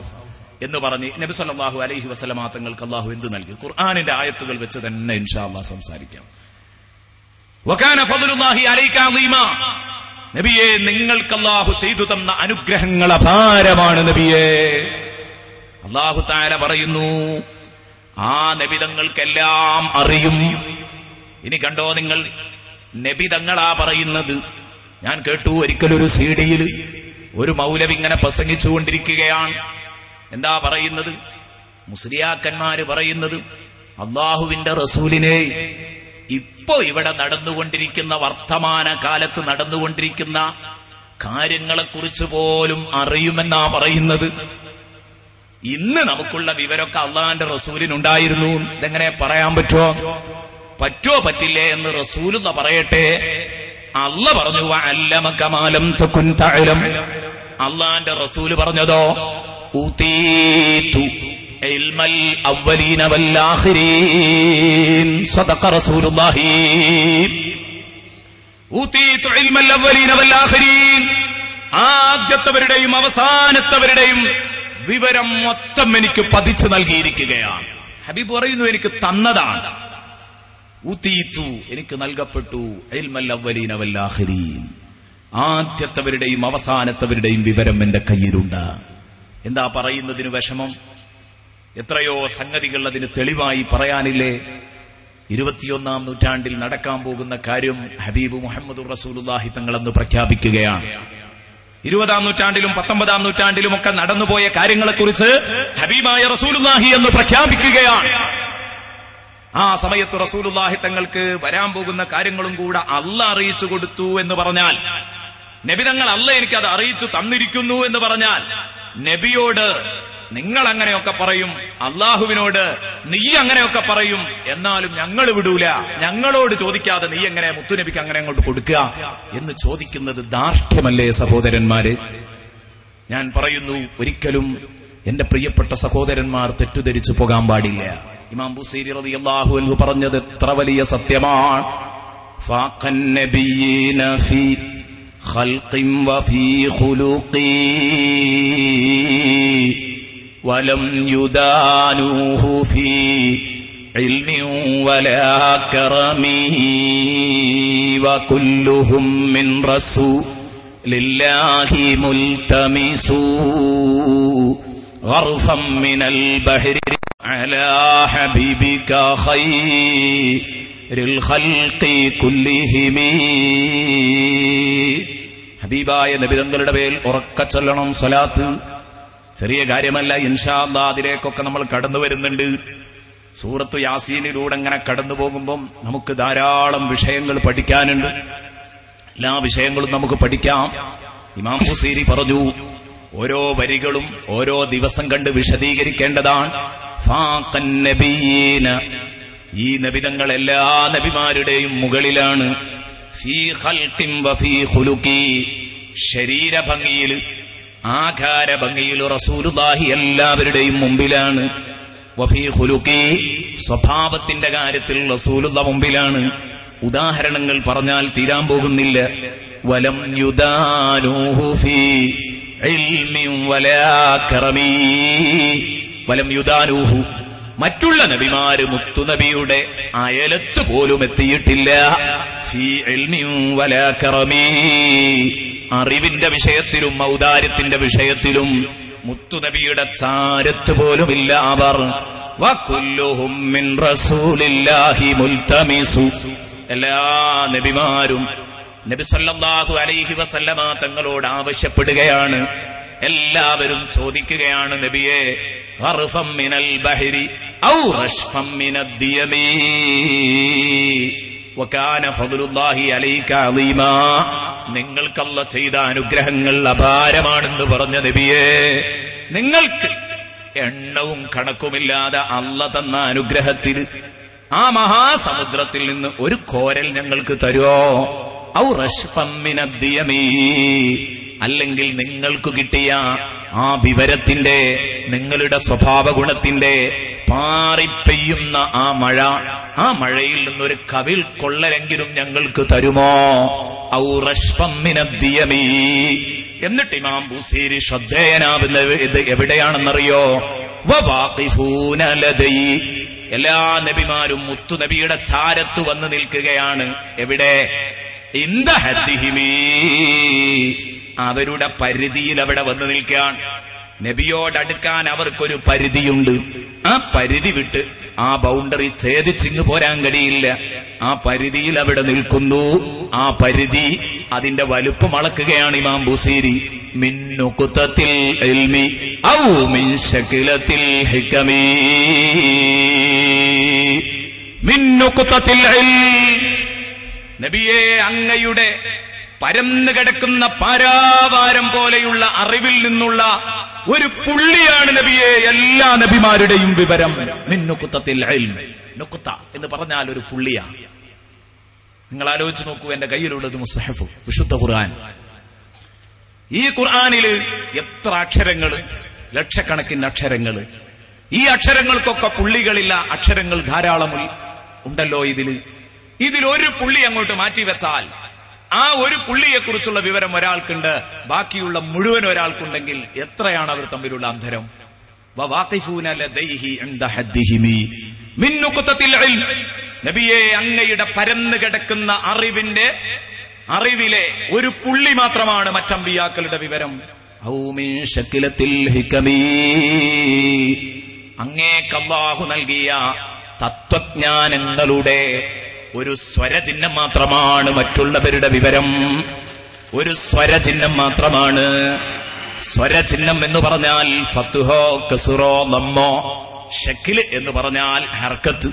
D: എന്ന് പറഞ്ഞ് നബി സല്ലല്ലാഹു അലൈഹി വസല്ലമ തങ്ങൾക്ക് അല്ലാഹു എന്ത് നൽകി, ഖുർആനിന്റെ ആയത്തുകൾ വെച്ച് തന്നെ ഇൻഷാ അല്ലാഹ് സംസാരിക്കാം. വകാന ഫദ്ലുല്ലാഹി അലൈക അളീമാ, നബിയെ, നിങ്ങൾക്ക് അല്ലാഹു ചെയ്തു തന്ന അനുഗ്രഹങ്ങൾ അപാരമാണ് നബിയെ. അല്ലാഹു തആല പറയുന്നു, ആ നബിതങ്ങൾക്കെല്ലാം അറിയും. ഇനി കണ്ടോ നിങ്ങൾ, നബിതങ്ങളാ പറയുന്നത്. ഞാൻ കേട്ടു ഒരിക്കലൊരു സീഡിയിൽ ഒരു മൗലവി ഇങ്ങനെ പ്രസംഗിച്ചുകൊണ്ടിരിക്കുകയാണ്. എന്താ പറയുന്നത്? മുസ്ലിയാക്കന്മാര് പറയുന്നത്, അള്ളാഹുവിന്റെ റസൂലിനെ ഇപ്പോ ഇവിടെ നടന്നുകൊണ്ടിരിക്കുന്ന വർത്തമാന കാലത്ത് നടന്നുകൊണ്ടിരിക്കുന്ന കാര്യങ്ങളെക്കുറിച്ച് പോലും അറിയുമെന്നാ പറയുന്നത്. ഇന്ന് നമുക്കുള്ള വിവരമൊക്കെ അള്ളാഹിന്റെ റസൂലിനുണ്ടായിരുന്നു. ഇതെങ്ങനെ പറയാൻ പറ്റുമോ? പറ്റില്ലേ എന്ന് റസൂലുള്ള പറയട്ടെ. അല്ല പറഞ്ഞു വഅല്ലമക മാ ലം തകുൻ തഅലം. അള്ളാഹിന്റെ റസൂല് പറഞ്ഞതോ ഊതീതു ഇൽമൽ അവ്വലീന വൽ ആഖിരീൻ. സദഖ റസൂലുള്ളാഹി. ഊതീതു ഇൽമൽ അവ്വലീന വൽ ആഖിരീൻ. ആദ്യത്തവരുടെയും അവസാനത്തവരുടെയും വിവരം മൊത്തം എനിക്ക് പതിച്ചു നൽകിയിരിക്കുകയാണ്. ഹബീബ് പറയുന്നു, എനിക്ക് തന്നതാണ്. ഊതീതു, എനിക്ക് നൽകപ്പെട്ടു. ഇൽമൽ അവ്വലീന വൽ ആഖിരീൻ. ആദ്യത്തവരുടെയും അവസാനത്തവരുടെയും വിവരം എന്റെ കയ്യിലുണ്ട്. എന്താ പറയുന്നതിന് വിഷമം? എത്രയോ സംഗതികൾ അതിന് തെളിവായി പറയാനില്ലേ? 21-ാം നൂറ്റാണ്ടിൽ നടക്കാൻ പോകുന്ന കാര്യം ഹബീബ് മുഹമ്മദുർ റസൂലുള്ളാഹി തങ്ങളെന്ന് പ്രഖ്യാപിക്കുകയാണ്. 20-ാം നൂറ്റാണ്ടിലും 19-ാം നൂറ്റാണ്ടിലും ഒക്കെ നടന്നുപോയ കാര്യങ്ങളെക്കുറിച്ച് ഹബീബായ റസൂലുള്ളാഹി എന്ന് പ്രഖ്യാപിക്കുകയാണ്. ആ സമയത്ത് റസൂലുള്ളാഹി തങ്ങൾക്ക് വരാൻ പോകുന്ന കാര്യങ്ങളും കൂടെ അല്ല അറിയിച്ചു കൊടുത്തു എന്ന് പറഞ്ഞാൽ, നബിതങ്ങൾ അല്ല എനിക്കത് അറിയിച്ചു തന്നിരിക്കുന്നു എന്ന് പറഞ്ഞാൽ, നബിയോട് നിങ്ങൾ അങ്ങനെയൊക്കെ പറയും, അള്ളാഹുവിനോട് നീ അങ്ങനെയൊക്കെ പറയും, എന്നാലും ഞങ്ങൾ വിടൂല, ഞങ്ങളോട് ചോദിക്കാതെ നീ എങ്ങനെ മുത്തുനബിക്ക് അങ്ങനെ അങ്ങോട്ട് കൊടുക്കുക എന്ന് ചോദിക്കുന്നത് ധാർഷ്ട്യമല്ലേ സഹോദരന്മാരെ? ഞാൻ പറയുന്നു, ഒരിക്കലും എന്റെ പ്രിയപ്പെട്ട സഹോദരന്മാർ തെറ്റുധരിച്ചു പോകാൻ പാടില്ല. ഇമാം ബുസൈരി റളിയല്ലാഹു അൻഹു പറഞ്ഞത് എത്ര വലിയ സത്യമാണ്. فاق النبيين في خلق وفي خلق ولم يدانوه في علم ولا كرم وكلهم من رسول الله ملتمس غرفا من البحر على حبيبك خير الخلق كلهم. ഹബീബായ നബി തങ്ങളുടെ പേരിൽ ഉറക്കെ ചൊല്ലണം സ്വലാത്ത്. ചെറിയ കാര്യമല്ല, ഇൻഷാ അല്ലാഹ് അതിലേക്കൊക്കെ നമ്മൾ കടന്നു വരുന്നുണ്ട്. സൂറത്തു യാസീനിലൂടെ അങ്ങനെ കടന്നു പോകുമ്പം നമുക്ക് ധാരാളം വിഷയങ്ങൾ പഠിക്കാനുണ്ട്. എല്ലാ വിഷയങ്ങളും നമുക്ക് പഠിക്കാം. ഇമാം ബുസീരി പറഞ്ഞു, ഓരോ വരികളും ഓരോ ദിവസം കണ്ട് വിശദീകരിക്കേണ്ടതാണ്. ഫാഖൻ നബിയീന, ഈ നബിതങ്ങൾ എല്ലാ നബിമാരുടെയും മുകളിലാണ്. ഫീ ഖൽഖിൻ വഫീ ഖുലുഖി, ശരീരഭംഗിയിൽ ആകാരഭംഗിയിൽ റസൂലുള്ളാഹി എല്ലാവരുടെയും മുമ്പിലാണ്. വഫീ ഖുലുഖി, സ്വഭാവത്തിന്റെ കാര്യത്തിൽ റസൂലുള്ള മുമ്പിലാണ്. ഉദാഹരണങ്ങൾ പറഞ്ഞാൽ തീരാൻ പോകുന്നില്ല. വലം യുദാനൂഹു ഫീ ഇൽമിൻ വലാ കറമി, വലം യുദാനൂഹു, മറ്റുള്ള നബിമാര് മുത്തുനബിയുടെ അയലത്ത് പോലും എത്തിയിട്ടില്ല. ഫീ ഇൽമിൻ വലാ കറമി, അറിവിന്റെ വിഷയത്തിലും ഔദാര്യത്തിന്റെ വിഷയത്തിലും മുത്തുനബിയുടെ ചാരത്ത് പോലുമില്ല അവർ. വകുല്ലുഹും മിൻ റസൂലില്ലാഹി മുൽതമിസു, എല്ലാ നബിമാരും നബി സല്ലല്ലാഹു അലൈഹി വസല്ലമ തങ്ങളോട് ആവശ്യപ്പെടുകയാണ്. എല്ലാവരും ചോദിക്കുകയാണ്, നബിയെ ഗർഫം മിനൽ ബഹരി ഔ റശ്ഫം മിനദ്ദിയമി വകാന ഫദ്ലുല്ലാഹി അലൈക അളീമാ, നിങ്ങൾക്ക് അല്ലാഹ് ചെയ്ത അനുഗ്രഹങ്ങൾ അപാരമാണെന്ന് പറഞ്ഞ നബിയെ, നിങ്ങൾക്ക് എണ്ണവും കണക്കുമില്ലാതെ അല്ലാഹ് തന്ന അനുഗ്രഹത്തിൽ ആ മഹാസമുദ്രത്തിൽ നിന്ന് ഒരു കോരൽ ഞങ്ങൾക്ക് തരുമോ? ഔ റശ്ഫം മിനദ്ദിയമി, അല്ലെങ്കിൽ നിങ്ങൾക്ക് കിട്ടിയ ആ വിവരത്തിന്റെ, നിങ്ങളുടെ സ്വഭാവ ഗുണത്തിന്റെ പാറിപ്പെയ്യുന്ന ആ മഴ, ആ മഴയിൽ നിന്നൊരു കവിൾ കൊള്ളലെങ്കിലും ഞങ്ങൾക്ക് തരുമോ? ഔ റശ്ഫം മിനദ്ദിയമി. എന്നിട്ട് ഇമാം ബുസീരി ശ്രദ്ധേയനാവുന്നത് എവിടെയാണെന്നറിയോ? വവാഖിഫൂന ലദൈ, എല്ലാ നബിമാരും മുത്തുനബിയുടെ ചാരത്ത് വന്ന് നിൽക്കുകയാണ്. എവിടെ? ഇന്ദ ഹദ്ദിഹിമി, അവരുടെ പരിധിയിൽ അവിടെ വന്ന് നിൽക്കാൻ. നബിയോടടുക്കാൻ അവർക്കൊരു പരിധിയുണ്ട്. ആ പരിധി വിട്ട് ആ ബൗണ്ടറി ഛേദിച്ചിങ്ങ് പോരാൻ കഴിയില്ല. ആ പരിധിയിൽ അവിടെ നിൽക്കുന്നു. ആ പരിധി, അതിന്റെ വലുപ്പം അളക്കുകയാണ് ഇമാം ബുസീരി. മിൻ നുഖ്തത്തിൽ ഇൽമി ഔ മിൻ ശകിലത്തിൽ ഹികമി, മിൻ നുഖ്തത്തിൽ ഇൽമി, നബിയെ അങ്ങയുടെ പരന്നു കിടക്കുന്ന പാരാവാരം പോലെയുള്ള അറിവിൽ നിന്നുള്ള ഒരു പുള്ളിയാണ് നബിയെ എല്ലാ നബിമാരുടെയും വിവരം. മിൻ നുഖ്തത്തിൽ ഇൽമി, നുഖ്ത എന്ന് പറഞ്ഞാൽ ഒരു പുള്ളിയാണ്. നിങ്ങൾ ആലോചിച്ച് നോക്കൂ, എന്റെ കയ്യിലുള്ളത് മുസ്ഹഫ്, വിശുദ്ധ ഖുർആൻ. ഈ ഖുർആനില് എത്ര അക്ഷരങ്ങള്, ലക്ഷക്കണക്കിന് അക്ഷരങ്ങള്. ഈ അക്ഷരങ്ങൾക്കൊക്കെ പുള്ളികളില്ല, അക്ഷരങ്ങൾ ധാരാളം ഉണ്ടല്ലോ ഇതിലൊരു പുള്ളി അങ്ങോട്ട് മാറ്റിവെച്ചാൽ ആ ഒരു പുള്ളിയെക്കുറിച്ചുള്ള വിവരം ഒരാൾക്കുണ്ട്, ബാക്കിയുള്ള മുഴുവൻ ഒരാൾക്കുണ്ടെങ്കിൽ എത്രയാണ് അവർ തമ്മിലുള്ള അന്തരം? വവാഖിഫൂന ലദൈഹി ഇൻദ ഹദ്ദിഹിമി മിൻ നുഖ്തത്തിൽ ഇൽം, നബിയെ അങ്ങയുടെ പരന്നു കിടക്കുന്ന അറിവിലെ ഒരു പുള്ളി മാത്രമാണ് മറ്റമ്പിയാക്കളുടെ വിവരം. ഔ മിൻ ശകിലത്തിൽ ഹികമി, അങ്ങേക്ക് അല്ലാഹു നൽകിയ തത്വജ്ഞാനങ്ങളുടെ ഒരു സ്വരചിഹ്നം മാത്രമാണ് മറ്റുള്ളവരുടെ വിവരം. ഒരു സ്വരചിഹ്നം മാത്രമാണ്. സ്വരചിഹ്നം എന്ന് പറഞ്ഞാൽ ഫത്ഹോ കസ്റോ ദമ്മോ, ശക്കിൽ എന്ന് പറഞ്ഞാൽ ഹർക്കത്ത്.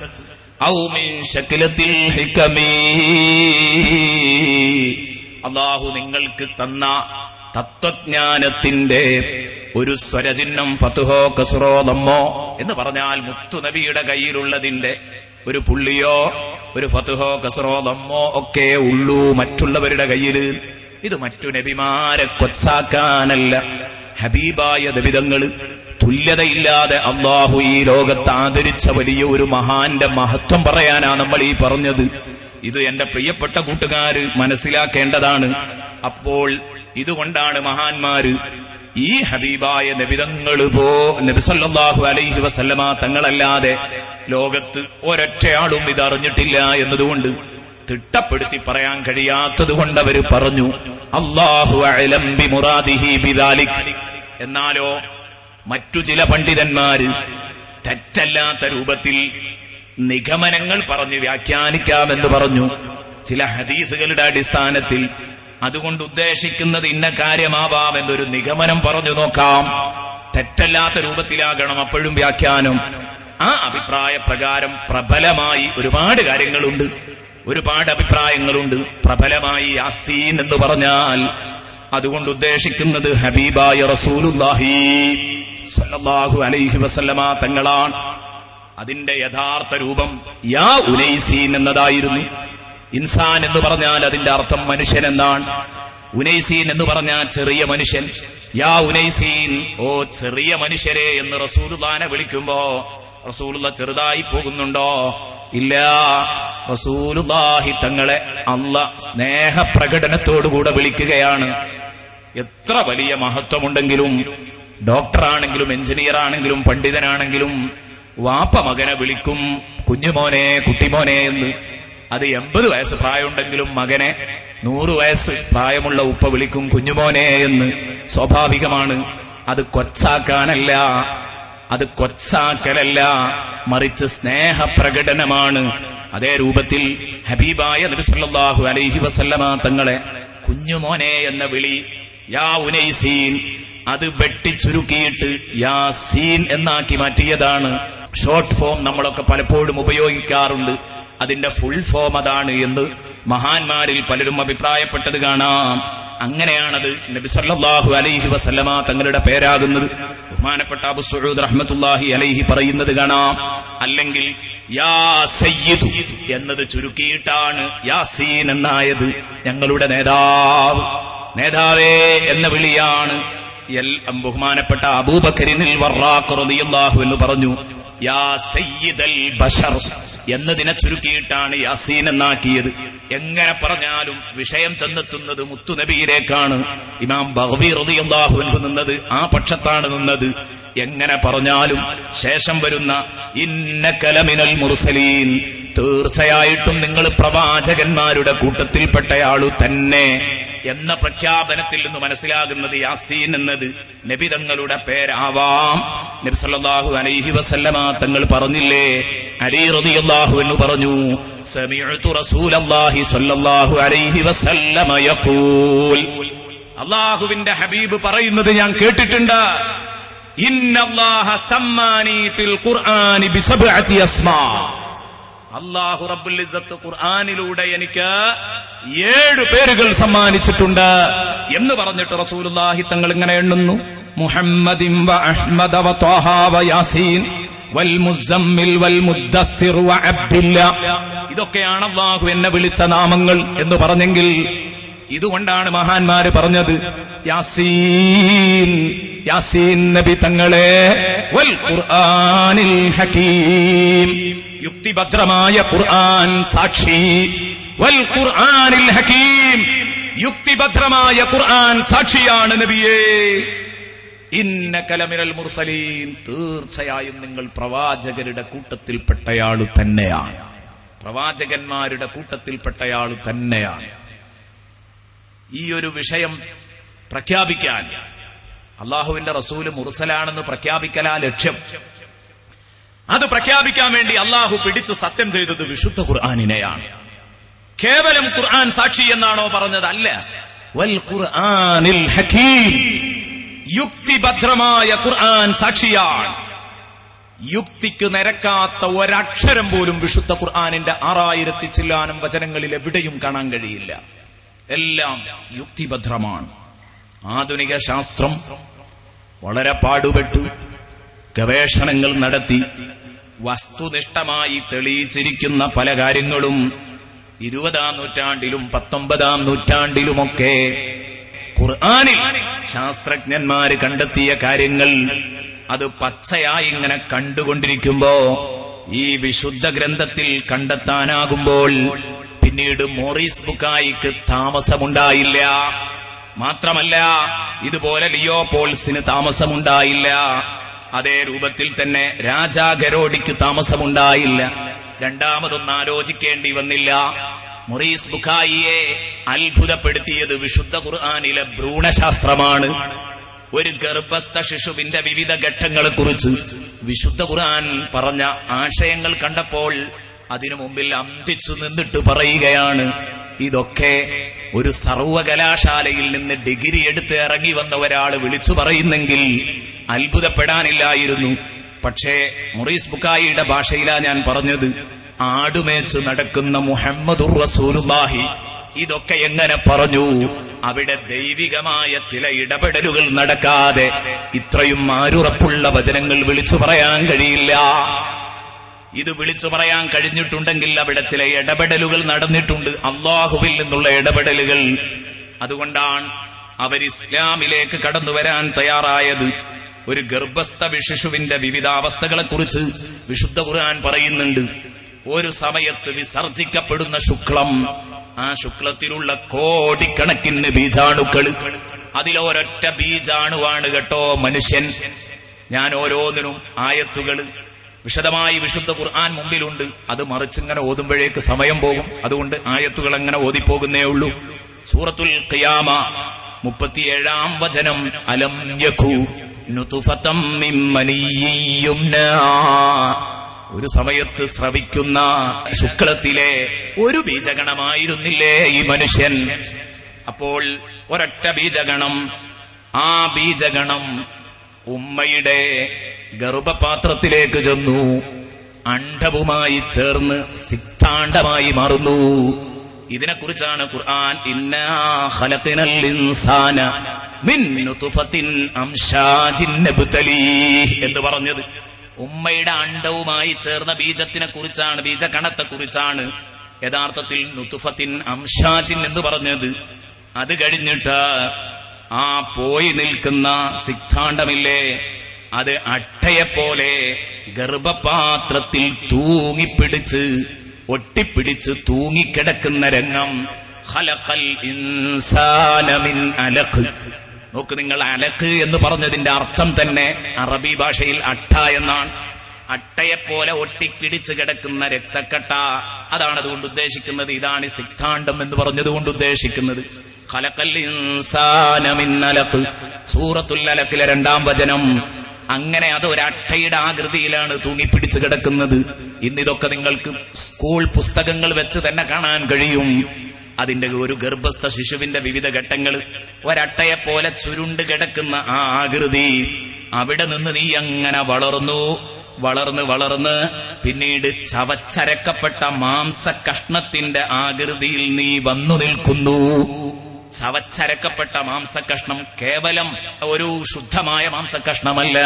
D: ഔ മിൻ ശകിലത്തിൽ ഹികമി, അല്ലാഹു നിങ്ങൾക്ക് തന്ന തത്വജ്ഞാനത്തിന്റെ ഒരു സ്വരചിഹ്നം ഫത്ഹോ കസ്റോ ദമ്മോ എന്ന് പറഞ്ഞാൽ മുത്തുനബിയുടെ കയ്യിലുള്ളതിന്റെ ഒരു പുള്ളിയോ ഒരു ഫത്ഹോ കസ്റോ ദമ്മോ ഒക്കെ ഉള്ളൂ മറ്റുള്ളവരുടെ കയ്യിൽ. ഇത് മറ്റു നബിമാരെ കൊച്ചാക്കാനല്ല, ഹബീബായ നബിതങ്ങള് തുല്യതയില്ലാതെ അല്ലാഹു ഈ ലോകത്ത് ആദരിച്ച വലിയ ഒരു മഹാന്റെ മഹത്വം പറയാനാ നമ്മൾ ഈ പറഞ്ഞത്. ഇത് എന്റെ പ്രിയപ്പെട്ട കൂട്ടുകാര് മനസ്സിലാക്കേണ്ടതാണ്. അപ്പോൾ ഇതുകൊണ്ടാണ് മഹാന്മാര് ഈ ഹബീബായ നബിതങ്ങള് നബി സല്ലല്ലാഹു അലൈഹി വസല്ലമ തങ്ങളല്ലാതെ ലോകത്ത് ഒരൊറ്റയാളും ഇതറിഞ്ഞിട്ടില്ല എന്നതുകൊണ്ട് തിട്ടപ്പെടുത്തി പറയാൻ കഴിയാത്തത് കൊണ്ട് അവര് പറഞ്ഞു അല്ലാഹു അഅലം ബിമുറാദിഹി ബിദാലിക്. എന്നാലോ മറ്റു ചില പണ്ഡിതന്മാര് തെറ്റല്ലാത്ത രൂപത്തിൽ നിഗമനങ്ങൾ പറഞ്ഞ് വ്യാഖ്യാനിക്കാമെന്ന് പറഞ്ഞു. ചില ഹദീസുകളുടെ അടിസ്ഥാനത്തിൽ അതുകൊണ്ട് ഉദ്ദേശിക്കുന്നത് ഇന്ന കാര്യമാവാം എന്നൊരു നിഗമനം പറഞ്ഞു നോക്കാം. തെറ്റല്ലാത്ത രൂപത്തിലാകണം അപ്പോഴും വ്യാഖ്യാനം. ആ അഭിപ്രായ പ്രകാരം പ്രബലമായി ഒരുപാട് കാര്യങ്ങളുണ്ട്, ഒരുപാട് അഭിപ്രായങ്ങളുണ്ട്. പ്രബലമായി യാസീൻ എന്ന് പറഞ്ഞാൽ അതുകൊണ്ട് ഉദ്ദേശിക്കുന്നത് ഹബീബായ റസൂലുള്ളാഹി സ്വല്ലല്ലാഹു അലൈഹി വസല്ലമ തങ്ങളാണ്. അതിന്റെ യഥാർത്ഥ രൂപം യാ ഉനൈസീൻ എന്നതായിരുന്നു. ഇൻസാൻ എന്ന് പറഞ്ഞാൽ അതിന്റെ അർത്ഥം മനുഷ്യൻ എന്നാണ്. ഉനൈസീൻ എന്ന് പറഞ്ഞാൽ ചെറിയ മനുഷ്യൻ. യാ ഉനൈസീൻ, ഓ ചെറിയ മനുഷ്യരെ എന്ന് റസൂലുള്ളാഹിനെ വിളിക്കുമ്പോ റസൂലുള്ള ചെറുതായി പോകുന്നുണ്ടോ? ഇല്ല. റസൂലുള്ളാഹി തങ്ങളെ അല്ലാഹ് സ്നേഹപ്രകടനത്തോടുകൂടെ വിളിക്കുകയാണ്. എത്ര വലിയ മഹത്വമുണ്ടെങ്കിലും, ഡോക്ടറാണെങ്കിലും എഞ്ചിനീയർ ആണെങ്കിലും പണ്ഡിതനാണെങ്കിലും വാപ്പ മകനെ വിളിക്കും കുഞ്ഞുമോനെ, കുട്ടിമോനെ എന്ന്. അത് 80 വയസ്സ് പ്രായമുണ്ടെങ്കിലും മകനെ 100 വയസ്സ് പ്രായമുള്ള ഉപ്പ വിളിക്കും കുഞ്ഞുമോനെ എന്ന്. സ്വാഭാവികമാണ്. അത് കൊച്ചാക്കാനല്ല, അത് കൊച്ചാക്കലല്ല, മറിച്ച് സ്നേഹപ്രകടനമാണ്. അതേ രൂപത്തിൽ ഹബീബായ നബി സല്ലല്ലാഹു അലൈഹി വസല്ലമ തങ്ങളെ കുഞ്ഞുമോനെ എന്ന വിളി യാ ഉനൈസീൻ, അത് വെട്ടിച്ചുരുക്കിയിട്ട് യാസീൻ എന്നാക്കി മാറ്റിയതാണ്. ഷോർട്ട് ഫോം നമ്മളൊക്കെ പലപ്പോഴും ഉപയോഗിക്കാറുണ്ട്. അതിന്റെ ഫുൾ ഫോം അതാണ് എന്ന് മഹാന്മാരിൽ പലരും അഭിപ്രായപ്പെട്ടത് കാണാം. അങ്ങനെയാണത് നബി സല്ലല്ലാഹു അലൈഹി വസല്ലമ തങ്ങളുടെ പേരാകുന്നത്. ബഹുമാനപ്പെട്ട അബൂ സഊദ് റഹ്മത്തുള്ളാഹി അലൈഹി പറയുന്നത് കാണാം. അല്ലെങ്കിൽ യാ സയ്യിദു എന്നത് ചുരുക്കിയിട്ടാണ് യാസീൻ എന്നായത്. ഞങ്ങളുടെ നേതാവേ എന്ന വിളിയാണ്. ബഹുമാനപ്പെട്ട അബൂബക്കറിനിൽ വറാഖ് റളിയല്ലാഹു അൻഹു പറഞ്ഞു യാ സയ്യിദൽ ബശർ എന്നതിനെ ചുരുക്കിയിട്ടാണ് യാസീൻ എന്നാക്കിയത്. എങ്ങനെ പറഞ്ഞാലും വിഷയം ചെന്നെത്തുന്നത് മുത്തുനബിയിലേക്കാണ്. ഇമാം ബഗ്വി റളിയല്ലാഹു അൻഹു നിന്നത് ആ പക്ഷത്താണ് നിന്നത്. എങ്ങനെ പറഞ്ഞാലും ശേഷം വരുന്ന ഇന്നക ലമിനൽ മുർസലീൻ, തീർച്ചയായിട്ടും നിങ്ങൾ പ്രവാചകന്മാരുടെ കൂട്ടത്തിൽപ്പെട്ടയാളു തന്നെ എന്ന പ്രഖ്യാപനത്തിൽ നിന്ന് മനസ്സിലാകുന്നത് യാസീൻ എന്നത് നബി തങ്ങളുടെ പേരാവാം. നബി സല്ലല്ലാഹു അലൈഹി വസല്ലമ തങ്ങൾ പറഞ്ഞില്ലേ, അലി റളിയല്ലാഹു അൻഹു പറഞ്ഞു സമിഅതു റസൂലല്ലാഹി സ്വല്ലല്ലാഹു അലൈഹി വസല്ലമ യഖൂൽ, അല്ലാഹുവിന്റെ ഹബീബ് പറയുന്നത് ഞാൻ കേട്ടിട്ടുണ്ട്. ഇന്നല്ലാഹ സമ്മാനി ഫിൽ ഖുർആനി ബിസബ്അതി അസ്മാ, അല്ലാഹു റബ്ബുൽ ഇസ്സത്ത് ഖുർആനിലൂടെ എനിക്ക് 7 പേരുകൾ സമ്മാനിച്ചിട്ടുണ്ട് എന്ന് പറഞ്ഞിട്ട് റസൂലുള്ളാഹി തങ്ങൾ ഇങ്ങനെ എണ്ണുന്നു. മുഹമ്മദിൻ വ അഹ്മദ വ ത്വാഹ വ യാസീൻ വൽ മുസമ്മിൽ വൽ മുദ്ദസ്സിർ വ അബ്ദില്ലാ. ഇതൊക്കെയാണ് അല്ലാഹു എന്നെ വിളിച്ച നാമങ്ങൾ എന്ന് പറഞ്ഞെങ്കിൽ ഇതുകൊണ്ടാണ് മഹാന്മാര് പറഞ്ഞത് യാസീൻ, യാസീൻ നബി തങ്ങളെ വൽ ഖുർആനിൽ ഹകീം, യുക്തിഭദ്രമായ ഖുർആൻ സാക്ഷി, വൽ ഖുർആനിൽ ഹകീം, യുക്തിഭദ്രമായ ഖുർആൻ സാക്ഷിയാണ് നബിയേ. ഇന്നക ലമിനൽ മുർസലീൻ, തീർച്ചയായും നിങ്ങൾ പ്രവാചകരുടെ കൂട്ടത്തിൽപ്പെട്ടയാളു തന്നെയാണ്, പ്രവാചകന്മാരുടെ കൂട്ടത്തിൽപ്പെട്ടയാളു തന്നെയാണ്. ഈ ഒരു വിഷയം പ്രഖ്യാപിക്കാൻ അള്ളാഹുവിന്റെ റസൂല് മുർസലാണെന്ന് പ്രഖ്യാപിക്കലാ ലക്ഷ്യം. അത് പ്രഖ്യാപിക്കാൻ വേണ്ടി അള്ളാഹു പിടിച്ച് സത്യം ചെയ്തത് വിശുദ്ധ ഖുർആനിനെയാണ്. കേവലം ഖുർആൻ സാക്ഷി എന്നാണോ പറഞ്ഞത്? അല്ല. വൽ ഖുർആനിൽ ഹകീം, യുക്തിഭദ്രമായ ഖുർആൻ സാക്ഷിയാണ്. യുക്തിക്ക് നിരക്കാത്ത ഒരക്ഷരം പോലും വിശുദ്ധ ഖുർആനിന്റെ 6000 ചില്ലാനം വചനങ്ങളിൽ എവിടെയും കാണാൻ കഴിയില്ല. എല്ലാം യുക്തിഭദ്രമാണ്. ആധുനിക ശാസ്ത്രം വളരെ പാടുപെട്ടു ഗവേഷണങ്ങൾ നടത്തി വസ്തുനിഷ്ഠമായി തെളിയിച്ചിരിക്കുന്ന പല കാര്യങ്ങളും 20-ാം നൂറ്റാണ്ടിലും 19-ാം നൂറ്റാണ്ടിലുമൊക്കെ ഖുർആനിൽ ശാസ്ത്രജ്ഞന്മാര് കണ്ടെത്തിയ കാര്യങ്ങൾ അത് പച്ചയായി ഇങ്ങനെ കണ്ടുകൊണ്ടിരിക്കുമ്പോ ഈ വിശുദ്ധ ഗ്രന്ഥത്തിൽ കണ്ടെത്താനാകുമ്പോൾ പിന്നീട് മോറിസ് ബുക്കായിക്ക് താമസമുണ്ടായില്ല. മാത്രമല്ല ഇതുപോലെ ലിയോപോൾസിന് താമസമുണ്ടായില്ല. അതേ രൂപത്തിൽ തന്നെ രാജാ ഗരോഡിക്ക് താമസമുണ്ടായില്ല. രണ്ടാമതൊന്നും ആലോചിക്കേണ്ടി വന്നില്ല. മോറിസ് ബുക്കായിയെ അത്ഭുതപ്പെടുത്തിയത് വിശുദ്ധ ഖുർആനിലെ ഭ്രൂണശാസ്ത്രമാണ്. ഒരു ഗർഭസ്ഥ ശിശുവിന്റെ വിവിധ ഘട്ടങ്ങളെക്കുറിച്ച് വിശുദ്ധ ഖുർആൻ പറഞ്ഞ ആശയങ്ങൾ കണ്ടപ്പോൾ അതിനു മുമ്പിൽ അന്തിച്ചു നിന്നിട്ട് പറയുകയാണ്, ഇതൊക്കെ ഒരു സർവകലാശാലയിൽ നിന്ന് ഡിഗ്രി എടുത്ത് ഇറങ്ങി വന്ന ഒരാൾ വിളിച്ചു പറയുന്നെങ്കിൽ അത്ഭുതപ്പെടാനില്ലായിരുന്നു. പക്ഷേ മോറിസ് ബുക്കായിയുടെ ഭാഷയിലാ ഞാൻ പറഞ്ഞത്. ആടുമേച്ച് നടക്കുന്ന മുഹമ്മദുർ റസൂലുള്ളാഹി ഇതൊക്കെ എങ്ങനെ പറഞ്ഞു? അവിടെ ദൈവികമായ ചില ഇടപെടലുകൾ നടക്കാതെ ഇത്രയും ആരുറപ്പുള്ള വചനങ്ങൾ വിളിച്ചു പറയാൻ കഴിയില്ല. ഇത് വിളിച്ചു പറയാൻ കഴിഞ്ഞിട്ടുണ്ടെങ്കിൽ അവിടെ ചില ഇടപെടലുകൾ നടന്നിട്ടുണ്ട്, അള്ളാഹുവിൽ നിന്നുള്ള ഇടപെടലുകൾ. അതുകൊണ്ടാണ് അവർ ഇസ്ലാമിലേക്ക് കടന്നു വരാൻ തയ്യാറായത്. ഒരു ഗർഭസ്ഥ ശിശുവിന്റെ വിവിധാവസ്ഥകളെക്കുറിച്ച് വിശുദ്ധ ഖുർആൻ പറയുന്നുണ്ട്. ഒരു സമയത്ത് വിസർജിക്കപ്പെടുന്ന ശുക്ലം, ആ ശുക്ലത്തിലുള്ള കോടിക്കണക്കിന് ബീജാണുക്കൾ, അതിലൊരൊറ്റ ബീജാണുവാണ് കേട്ടോ മനുഷ്യൻ. ഞാൻ ഓരോന്നിനും ആയത്തുകൾ വിശദമായി വിശുദ്ധ ഖുർആൻ മുമ്പിലുണ്ട്. അത് മറിച്ചിങ്ങനെ ഓതുമ്പോഴേക്ക് സമയം പോകും. അതുകൊണ്ട് ആയത്തുകൾ അങ്ങനെ ഓതിപ്പോകുന്നേ ഉള്ളൂ. സൂറത്തുൽ ഖിയാമ 37-ാം വചനം, അലം യകു നുതുഫതം മിൻ മനിയ്യിൻ യുംനാ, ഒരു സമയത്ത് സ്രവിക്കുന്ന ശുക്ലത്തിലെ ഒരു ബീജഗണമായിരുന്നില്ലേ ഈ മനുഷ്യൻ? അപ്പോൾ ഒരൊറ്റ ബീജഗണം, ആ ബീജഗണം ഉമ്മയുടെ ഗർഭപാത്രത്തിലേക്ക് ചെന്നു, അണ്ഡവുമായി ചേർന്ന് സിക്താണ്ഡമായി മാറുന്നു. ഇതിനെക്കുറിച്ചാണ് ഖുർആൻ ഇന്നാ ഖലഖനൽ ഇൻസാന മിൻ നുതുഫത്തിൻ അംശാജിൻ നബ്തലീഹ് എന്ന് പറഞ്ഞത്. ഉമ്മയുടെ അണ്ഡവുമായി ചേർന്ന ബീജത്തിനെ കുറിച്ചാണ്, ബീജകണത്തെ കുറിച്ചാണ് യഥാർത്ഥത്തിൽ നുതുഫത്തിൻ അംശാജിൻ എന്ന് പറഞ്ഞത്. അത് കഴിഞ്ഞിട്ട് ആ പോയി നിൽക്കുന്ന സിക്താണ്ഡമില്ലേ, അത് അട്ടയെപ്പോലെ ഗർഭപാത്രത്തിൽ തൂങ്ങിപ്പിടിച്ച് ഒട്ടിപ്പിടിച്ച് തൂങ്ങിക്കിടക്കുന്ന രംഗം. ഖലഖൽ ഇൻസാന മിൻ അലഖ്. നോക്ക് നിങ്ങൾ, അലക്ക് എന്ന് പറഞ്ഞതിന്റെ അർത്ഥം തന്നെ അറബി ഭാഷയിൽ അട്ട എന്നാണ്. അട്ടയെപ്പോലെ ഒട്ടിപ്പിടിച്ച് കിടക്കുന്ന രക്തക്കട്ട, അതാണ് അതുകൊണ്ട് ഉദ്ദേശിക്കുന്നത്. ഇതാണ് സിക്താണ്ഡം എന്ന് പറഞ്ഞതുകൊണ്ട് ഉദ്ദേശിക്കുന്നത്. ഖലഖൽ ഇൻസാന മിൻ അലഖ്, സൂറത്തുൽ അലഖിലെ 2-ാം വചനം. അങ്ങനെ അത് ഒരട്ടയുടെ ആകൃതിയിലാണ് തൂങ്ങിപ്പിടിച്ച് കിടക്കുന്നത്. ഇന്നിതൊക്കെ നിങ്ങൾക്ക് സ്കൂൾ പുസ്തകങ്ങൾ വെച്ച് തന്നെ കാണാൻ കഴിയും. അതിന്റെ ഒരു ഗർഭസ്ഥ ശിശുവിന്റെ വിവിധ ഘട്ടങ്ങൾ, ഒരട്ടയെപ്പോലെ ചുരുണ്ട് കിടക്കുന്ന ആ ആകൃതി. അവിടെ നിന്ന് നീ അങ്ങനെ വളർന്നു വളർന്ന് വളർന്ന് പിന്നീട് ചവച്ചരക്കപ്പെട്ട മാംസ കഷ്ണത്തിന്റെ ആകൃതിയിൽ നീ വന്നു നിൽക്കുന്നു. ചവച്ചരക്കപ്പെട്ട മാംസകഷ്ണം കേവലം ഒരു ശുദ്ധമായ മാംസകഷ്ണമല്ല.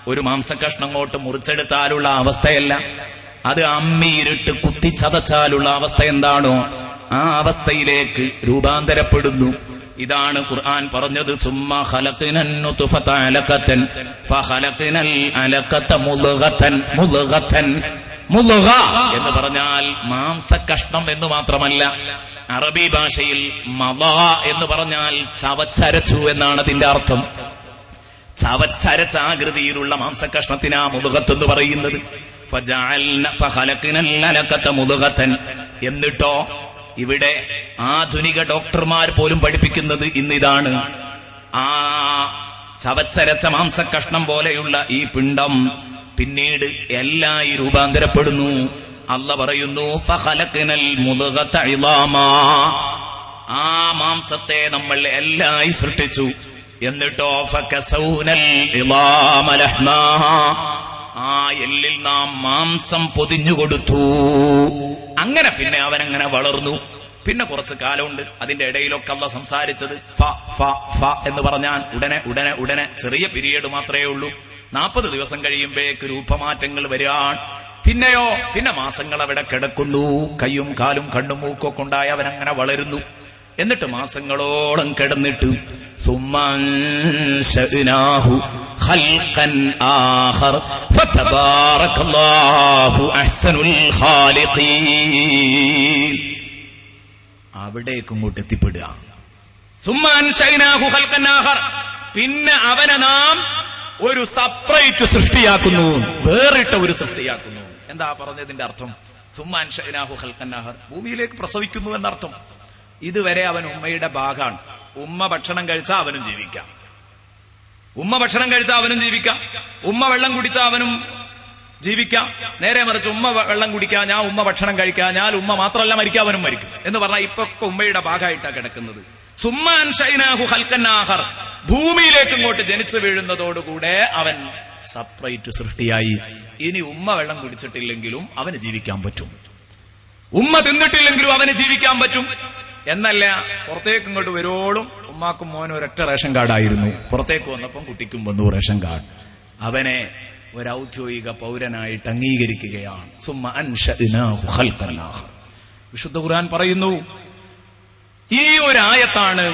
D: ഒരു മാംസകഷ്ണം അങ്ങോട്ട് മുറിച്ചെടുത്താലുള്ള അവസ്ഥയല്ല, അത് അമ്മിയിരുട്ട് കുത്തിച്ചതച്ചാലുള്ള അവസ്ഥ എന്താണോ ആ അവസ്ഥയിലേക്ക് രൂപാന്തരപ്പെടുന്നു. ഇതാണ് ഖുർആൻ പറഞ്ഞത്, സുമ്മ ഖലഖനൻ നുത്ഫത അലഖതൻ ഫഖലഖനൽ അലഖത മുദ്ഗതൻ. മുദ്ഗ എന്ന് പറഞ്ഞാൽ മാംസകഷ്ണം എന്ന് മാത്രമല്ല, അറബി ഭാഷയിൽ മള എന്ന് പറഞ്ഞാൽ ചവച്ചരച്ചു എന്നാണ് അതിന്റെ അർത്ഥം. ചവച്ചരച്ച ആകൃതിയിലുള്ള മാംസകഷ്ണത്തിനാ മുദ്ഗത്ത് എന്ന് പറയുന്നത്. ഫഖലഖനൽ അലഖത മുദ്ഗതൻ. എന്നിട്ടോ ഇവിടെ ആധുനിക ഡോക്ടർമാർ പോലും പഠിപ്പിക്കുന്നത് ഇന്നിതാണ്. ആ ചവച്ചരച്ച മാംസകഷ്ണം പോലെയുള്ള ഈ പിണ്ഡം പിന്നീട് എല്ലായി രൂപാന്തരപ്പെടുന്നു. അല്ലാഹ് പറയുന്നു, ഫഖലഖനൽ മുദ്ഗത ഇളാമാ, ആ മാംസത്തെ നമ്മൾ എല്ലായി സൃഷ്ടിച്ചു. എന്നിട്ടോ ഫകസൗനൽ ഇളാമ ലഹ്മാ, ആ എല്ലിൽ നാം മാംസം പൊതിഞ്ഞുകൊടുത്തു. അങ്ങനെ പിന്നെ അവനങ്ങനെ വളർന്നു. പിന്നെ കുറച്ച് കാലമുണ്ട്, അതിന്റെ ഇടയിലൊക്കെ അല്ലാഹ് സംസാരിച്ചത് ഫ ഫ ഫ എന്ന് പറഞ്ഞാൽ ഉടനെ ഉടനെ ഉടനെ ചെറിയ പീരീഡ് മാത്രമേ ഉള്ളൂ. 40 ദിവസം കഴിയുമ്പോഴേക്ക് രൂപമാറ്റങ്ങൾ വരാൻ. പിന്നെയോ പിന്നെ മാസങ്ങൾ അവിടെ കിടക്കുന്നു. കയ്യും കാലും കണ്ണും മൂക്കൊക്കെ ഉണ്ടായി അവനങ്ങനെ വളരുന്നു. എന്നിട്ട് മാസങ്ങളോളം കിടന്നിട്ട് സുമ്മൻശഅനാഹു ഖൽഖൻ ആഖർ ഫതബാറകല്ലാഹു അഹ്സനുൽ ഖാലിഖീൻ. അവിടേക്ക് ഇങ്ങോട്ട് എത്തിപ്പെടുക. സുമ്മ അൻശഅനാഹു ഖൽഖൻ ആഖർ, പിന്നെ അവനെ നാം ഒരു സെപ്പറേറ്റ് സൃഷ്ടിയാക്കുന്നു, വേറിട്ട ഒരു സൃഷ്ടിയാക്കുന്നു. എന്താ പറഞ്ഞതിന്റെ അർത്ഥം? സുമ്മ അൻശഅനാഹു ഖൽഖൻ ആഖർ, ഭൂമിയിലേക്ക് പ്രസവിക്കുന്നു എന്നർത്ഥം. ഇതുവരെ അവൻ ഉമ്മയുടെ ഭാഗമാണ്. ഉമ്മ ഭക്ഷണം കഴിച്ചാൽ അവനും ജീവിക്കാം, ഉമ്മ ഭക്ഷണം കഴിച്ചാൽ അവനും ജീവിക്കാം, ഉമ്മ വെള്ളം കുടിച്ചാൽ അവനും ജീവിക്കാം. നേരെ മറിച്ച് ഉമ്മ വെള്ളം കുടിക്കാം, ഞാൻ ഉമ്മ ഭക്ഷണം കഴിക്കാം, ഞാൻ ഉമ്മ മാത്രമല്ല മരിക്കാം, അവനും മരിക്കും എന്ന് പറഞ്ഞാൽ ഇപ്പൊ ഉമ്മയുടെ ഭാഗമായിട്ടാണ് കിടക്കുന്നത്. സുമ്മ അൻശഅനാഹു ഖൽഖൻ ആഖർ, ഭൂമിയിലേക്ക് ഇങ്ങോട്ട് ജനിച്ചു വീഴുന്നതോടുകൂടെ അവൻ സെപ്പറേറ്റ് സൃഷ്ടിയായി. ഇനി ഉമ്മ വെള്ളം കുടിച്ചിട്ടില്ലെങ്കിലും അവന് ജീവിക്കാൻ പറ്റും, ഉമ്മ തിന്നിട്ടില്ലെങ്കിലും അവന് ജീവിക്കാൻ പറ്റും. എന്നല്ല, പുറത്തേക്ക് ഇങ്ങോട്ട് വരുവോളും ഉമ്മാക്കും മോനും ഒരൊറ്റ റേഷൻ കാർഡായിരുന്നു. പുറത്തേക്ക് വന്നപ്പം കുട്ടിക്കും വന്നു റേഷൻ കാർഡ്. അവനെ ഒരൗദ്യോഗിക പൗരനായിട്ട് അംഗീകരിക്കുകയാണ്. സുമ്മ അൻശഅനാഹു ഖൽഖൻ ആഖർ. വിശുദ്ധ ഖുർആൻ പറയുന്നു, ഈ ഒരായത്താണ്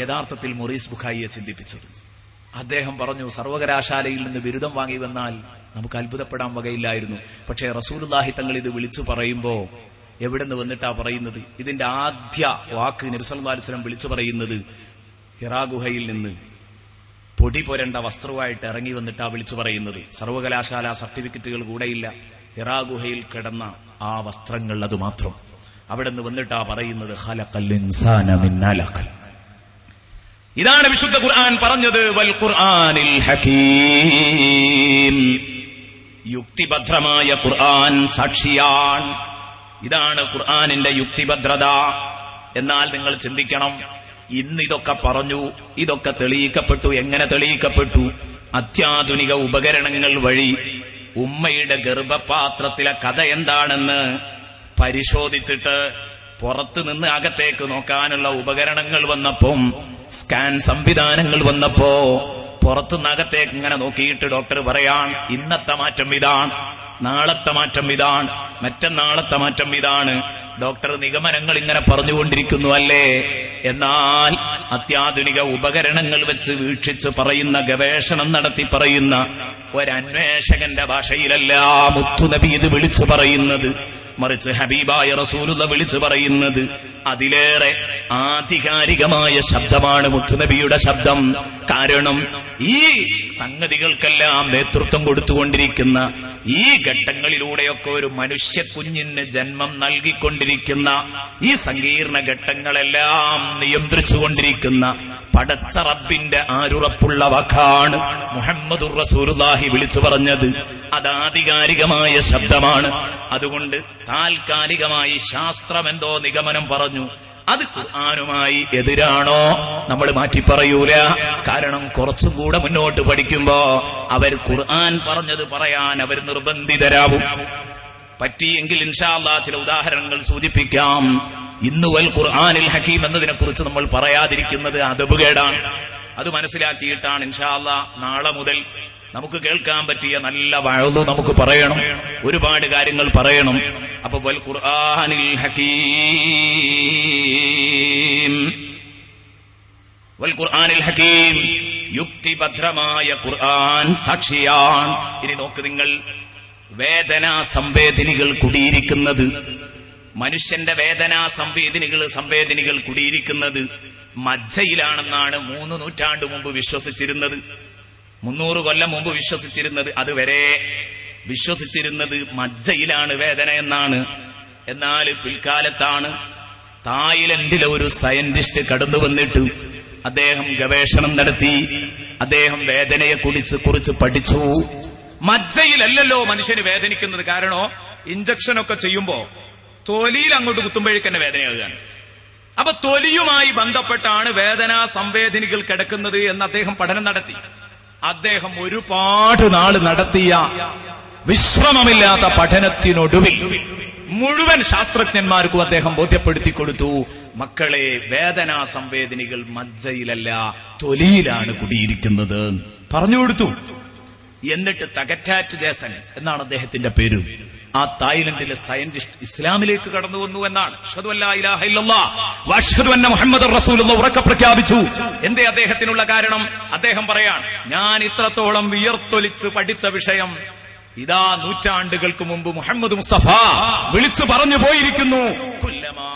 D: യഥാർത്ഥത്തിൽ മൊറീസ് ബുഖാരിയെ ചിന്തിപ്പിച്ചത്. അദ്ദേഹം പറഞ്ഞു, സർവകലാശാലയിൽ നിന്ന് ബിരുദം വാങ്ങി വന്നാൽ നമുക്ക് അത്ഭുതപ്പെടാൻ വകയില്ലായിരുന്നു. പക്ഷേ റസൂലുള്ളാഹി തങ്ങൾ ഇത് വിളിച്ചു പറയുമ്പോ എവിടെ നിന്ന് വന്നിട്ടാ പറയുന്നത്? ഇതിന്റെ ആദ്യ വാക്ക് നബി സല്ലല്ലാഹു അലൈഹി വസല്ലം വിളിച്ചു പറയുന്നത് ഹിറാ ഗുഹയിൽ നിന്ന് പൊടി പൊരണ്ട വസ്ത്രവുമായിട്ട് ഇറങ്ങി വന്നിട്ടാ വിളിച്ചു പറയുന്നത്. സർവകലാശാല സർട്ടിഫിക്കറ്റുകൾ കൂടെയില്ല, ഹിറാ ഗുഹയിൽ കിടന്ന ആ വസ്ത്രങ്ങൾ അത് മാത്രം. അവിടെ നിന്ന് വന്നിട്ടാ പറയുന്നത് ഖലഖൽ ഇൻസാന മിൻ അലഖ്. ഇതാണ് വിശുദ്ധ ഖുർആൻ പറഞ്ഞത്, വൽ ഖുർആനിൽ ഹകീം. യുക്തിഭദ്രമായ ഖുർആൻ സാക്ഷിയാണ്. ഇതാണ് ഖുർആനിന്റെ യുക്തിഭദ്രത. എന്നാൽ നിങ്ങൾ ചിന്തിക്കണം, ഇന്ന് ഇതൊക്കെ പറഞ്ഞു, ഇതൊക്കെ തെളിയിക്കപ്പെട്ടു. എങ്ങനെ തെളിയിക്കപ്പെട്ടു? അത്യാധുനിക ഉപകരണങ്ങൾ വഴി ഉമ്മയുടെ ഗർഭപാത്രത്തിലെ കഥ എന്താണെന്ന് പരിശോധിച്ചിട്ട് പുറത്തു നിന്ന് അകത്തേക്ക് നോക്കാനുള്ള ഉപകരണങ്ങൾ വന്നപ്പം, സ്കാൻ സംവിധാനങ്ങൾ വന്നപ്പോ പുറത്തുനിന്ന് അകത്തേക്ക് ഇങ്ങനെ നോക്കിയിട്ട് ഡോക്ടർ പറയാൻ ഇന്നത്തെ മാറ്റം ഇതാണ്, നാളത്തെ മാറ്റം ഇതാണ്, മറ്റന്നാളത്തെ മാറ്റം ഇതാണ്. ഡോക്ടർ നിഗമനങ്ങൾ ഇങ്ങനെ പറഞ്ഞുകൊണ്ടിരിക്കുന്നു അല്ലേ? എന്നാൽ അത്യാധുനിക ഉപകരണങ്ങൾ വെച്ച് വീക്ഷിച്ച് പറയുന്ന, ഗവേഷണം നടത്തി പറയുന്ന ഒരന്വേഷകന്റെ ഭാഷയിലല്ല മുത്തുനബി ഇത് വിളിച്ചു പറയുന്നത്. മറിച്ച് ഹബീബായ റസൂലുള്ളാഹി വിളിച്ചു പറയുന്നത് അതിലേറെ ആധികാരികമായ ശബ്ദമാണ് മുത്തുനബിയുടെ ശബ്ദം. കാരണം ഈ സംഗതികൾക്കെല്ലാം നേതൃത്വം കൊടുത്തുകൊണ്ടിരിക്കുന്ന, ഈ ഘട്ടങ്ങളിലൂടെയൊക്കെ ഒരു മനുഷ്യ കുഞ്ഞിന് ജന്മം നൽകിക്കൊണ്ടിരിക്കുന്ന, ഈ സങ്കീർണ ഘട്ടങ്ങളെല്ലാം നിയന്ത്രിച്ചുകൊണ്ടിരിക്കുന്ന പടച്ച റബ്ബിന്റെ ആരുറപ്പുള്ള വാക്കാണ് മുഹമ്മദുർ റസൂലുള്ളാഹി വിളിച്ചു പറഞ്ഞത്. അത് ആധികാരികമായ ശബ്ദമാണ്. അതുകൊണ്ട് താൽക്കാലികമായി ശാസ്ത്രം എന്തോ നിഗമനം പറഞ്ഞു, അത് ഖുർആനുമായി എതിരാണോ നമ്മൾ മാറ്റി പറയൂല. കാരണം കുറച്ചും കൂടെ മുന്നോട്ട് പഠിക്കുമ്പോ അവർ ഖുർആൻ പറഞ്ഞത് പറയാൻ അവർ നിർബന്ധിതരാകും. പറ്റിയെങ്കിൽ ഇൻഷാ അല്ലാഹ് ചില ഉദാഹരണങ്ങൾ സൂചിപ്പിക്കാം. ഇന്ന് വൽ ഖുർആനിൽ ഹകീം എന്നതിനെ കുറിച്ച് നമ്മൾ പറയാതിരിക്കുന്നത് അദബുകേടാണ്. അത് മനസ്സിലാക്കിയിട്ടാണ് ഇൻഷാ അല്ലാഹ് നാളെ മുതൽ നമുക്ക് കേൾക്കാൻ പറ്റിയ നല്ല വഅദ് നമുക്ക് പറയണം, ഒരുപാട് കാര്യങ്ങൾ പറയണം. അപ്പൊ വൽ ഖുർആനിൽ ഹകീം, വൽ ഖുർആനിൽ ഹകീം, യുക്തിഭദ്രമായ ഖുർആൻ സാക്ഷിയാണ്. ഇനി നോക്ക് നിങ്ങൾ, വേദനാ സംവേദനികൾ കുടിയിരിക്കുന്നത്, മനുഷ്യന്റെ വേദനാ സംവേദനികൾ കുടിയിരിക്കുന്നത് മജ്ജയിലാണെന്നാണ് 3 നൂറ്റാണ്ട് മുമ്പ് വിശ്വസിച്ചിരുന്നത്, 300 കൊല്ലം മുമ്പ് വിശ്വസിച്ചിരുന്നത്. അതുവരെ വിശ്വസിച്ചിരുന്നത് മജ്ജയിലാണ് വേദന എന്നാണ്. എന്നാൽ പിൽക്കാലത്താണ് തായ്ലൻഡിലെ ഒരു സയന്റിസ്റ്റ് കടന്നു വന്നിട്ട് അദ്ദേഹം ഗവേഷണം നടത്തി. അദ്ദേഹം വേദനയെ കുറിച്ച് പഠിച്ചു. മജ്ജയിലല്ലല്ലോ മനുഷ്യന് വേദനിക്കുന്നത്. കാരണോ, ഇഞ്ചക്ഷനൊക്കെ ചെയ്യുമ്പോ തൊലിയിൽ അങ്ങോട്ട് കുത്തുമ്പോഴേക്ക് തന്നെ വേദനയാകുകയാണ്. അപ്പൊ തൊലിയുമായി ബന്ധപ്പെട്ടാണ് വേദനാ സംവേദനികൾ കിടക്കുന്നത് എന്ന് അദ്ദേഹം പഠനം നടത്തി. അദ്ദേഹം ഒരുപാട് നാൾ നടത്തിയ വിശ്രമമില്ലാത്ത പഠനത്തിനൊടുവിൽ മുഴുവൻ ശാസ്ത്രജ്ഞന്മാർക്കും അദ്ദേഹം ബോധ്യപ്പെടുത്തി കൊടുത്തു, മക്കളെ, വേദനാ സംവേദനികൾ മജ്ജയിലല്ല തൊലിയിലാണ് കുടിയിരിക്കുന്നത് പറഞ്ഞു കൊടുത്തു. എന്നിട്ട് തകറ്റാറ്റ് ദേശൻ എന്നാണ് അദ്ദേഹത്തിന്റെ പേര്. ആ തായ്ലൻഡിലെ സയന്റിസ്റ്റ് ഇസ്ലാമിലേക്ക് കടന്നു വന്നു എന്നാണ്. അഷ്ഹദു അല്ലാ ഇലാഹ ഇല്ലല്ലാഹ് വ അഷ്ഹദു അന്ന മുഹമ്മദർ റസൂലുള്ളാഹ് ഉറക്കെ പ്രഖ്യാപിച്ചു. എന്തേ അദ്ദേഹത്തിനുള്ള കാരണം? അദ്ദേഹം പറയാൻ, ഞാൻ ഇത്രത്തോളം വിയർത്തൊലിച്ച് പഠിച്ച വിഷയം ഇതാ നൂറ്റാണ്ടുകൾക്ക് മുമ്പ് മുഹമ്മദ് മുസ്തഫ വിളിച്ചു പറഞ്ഞു പോയിരിക്കുന്നു. കുല്ലമാ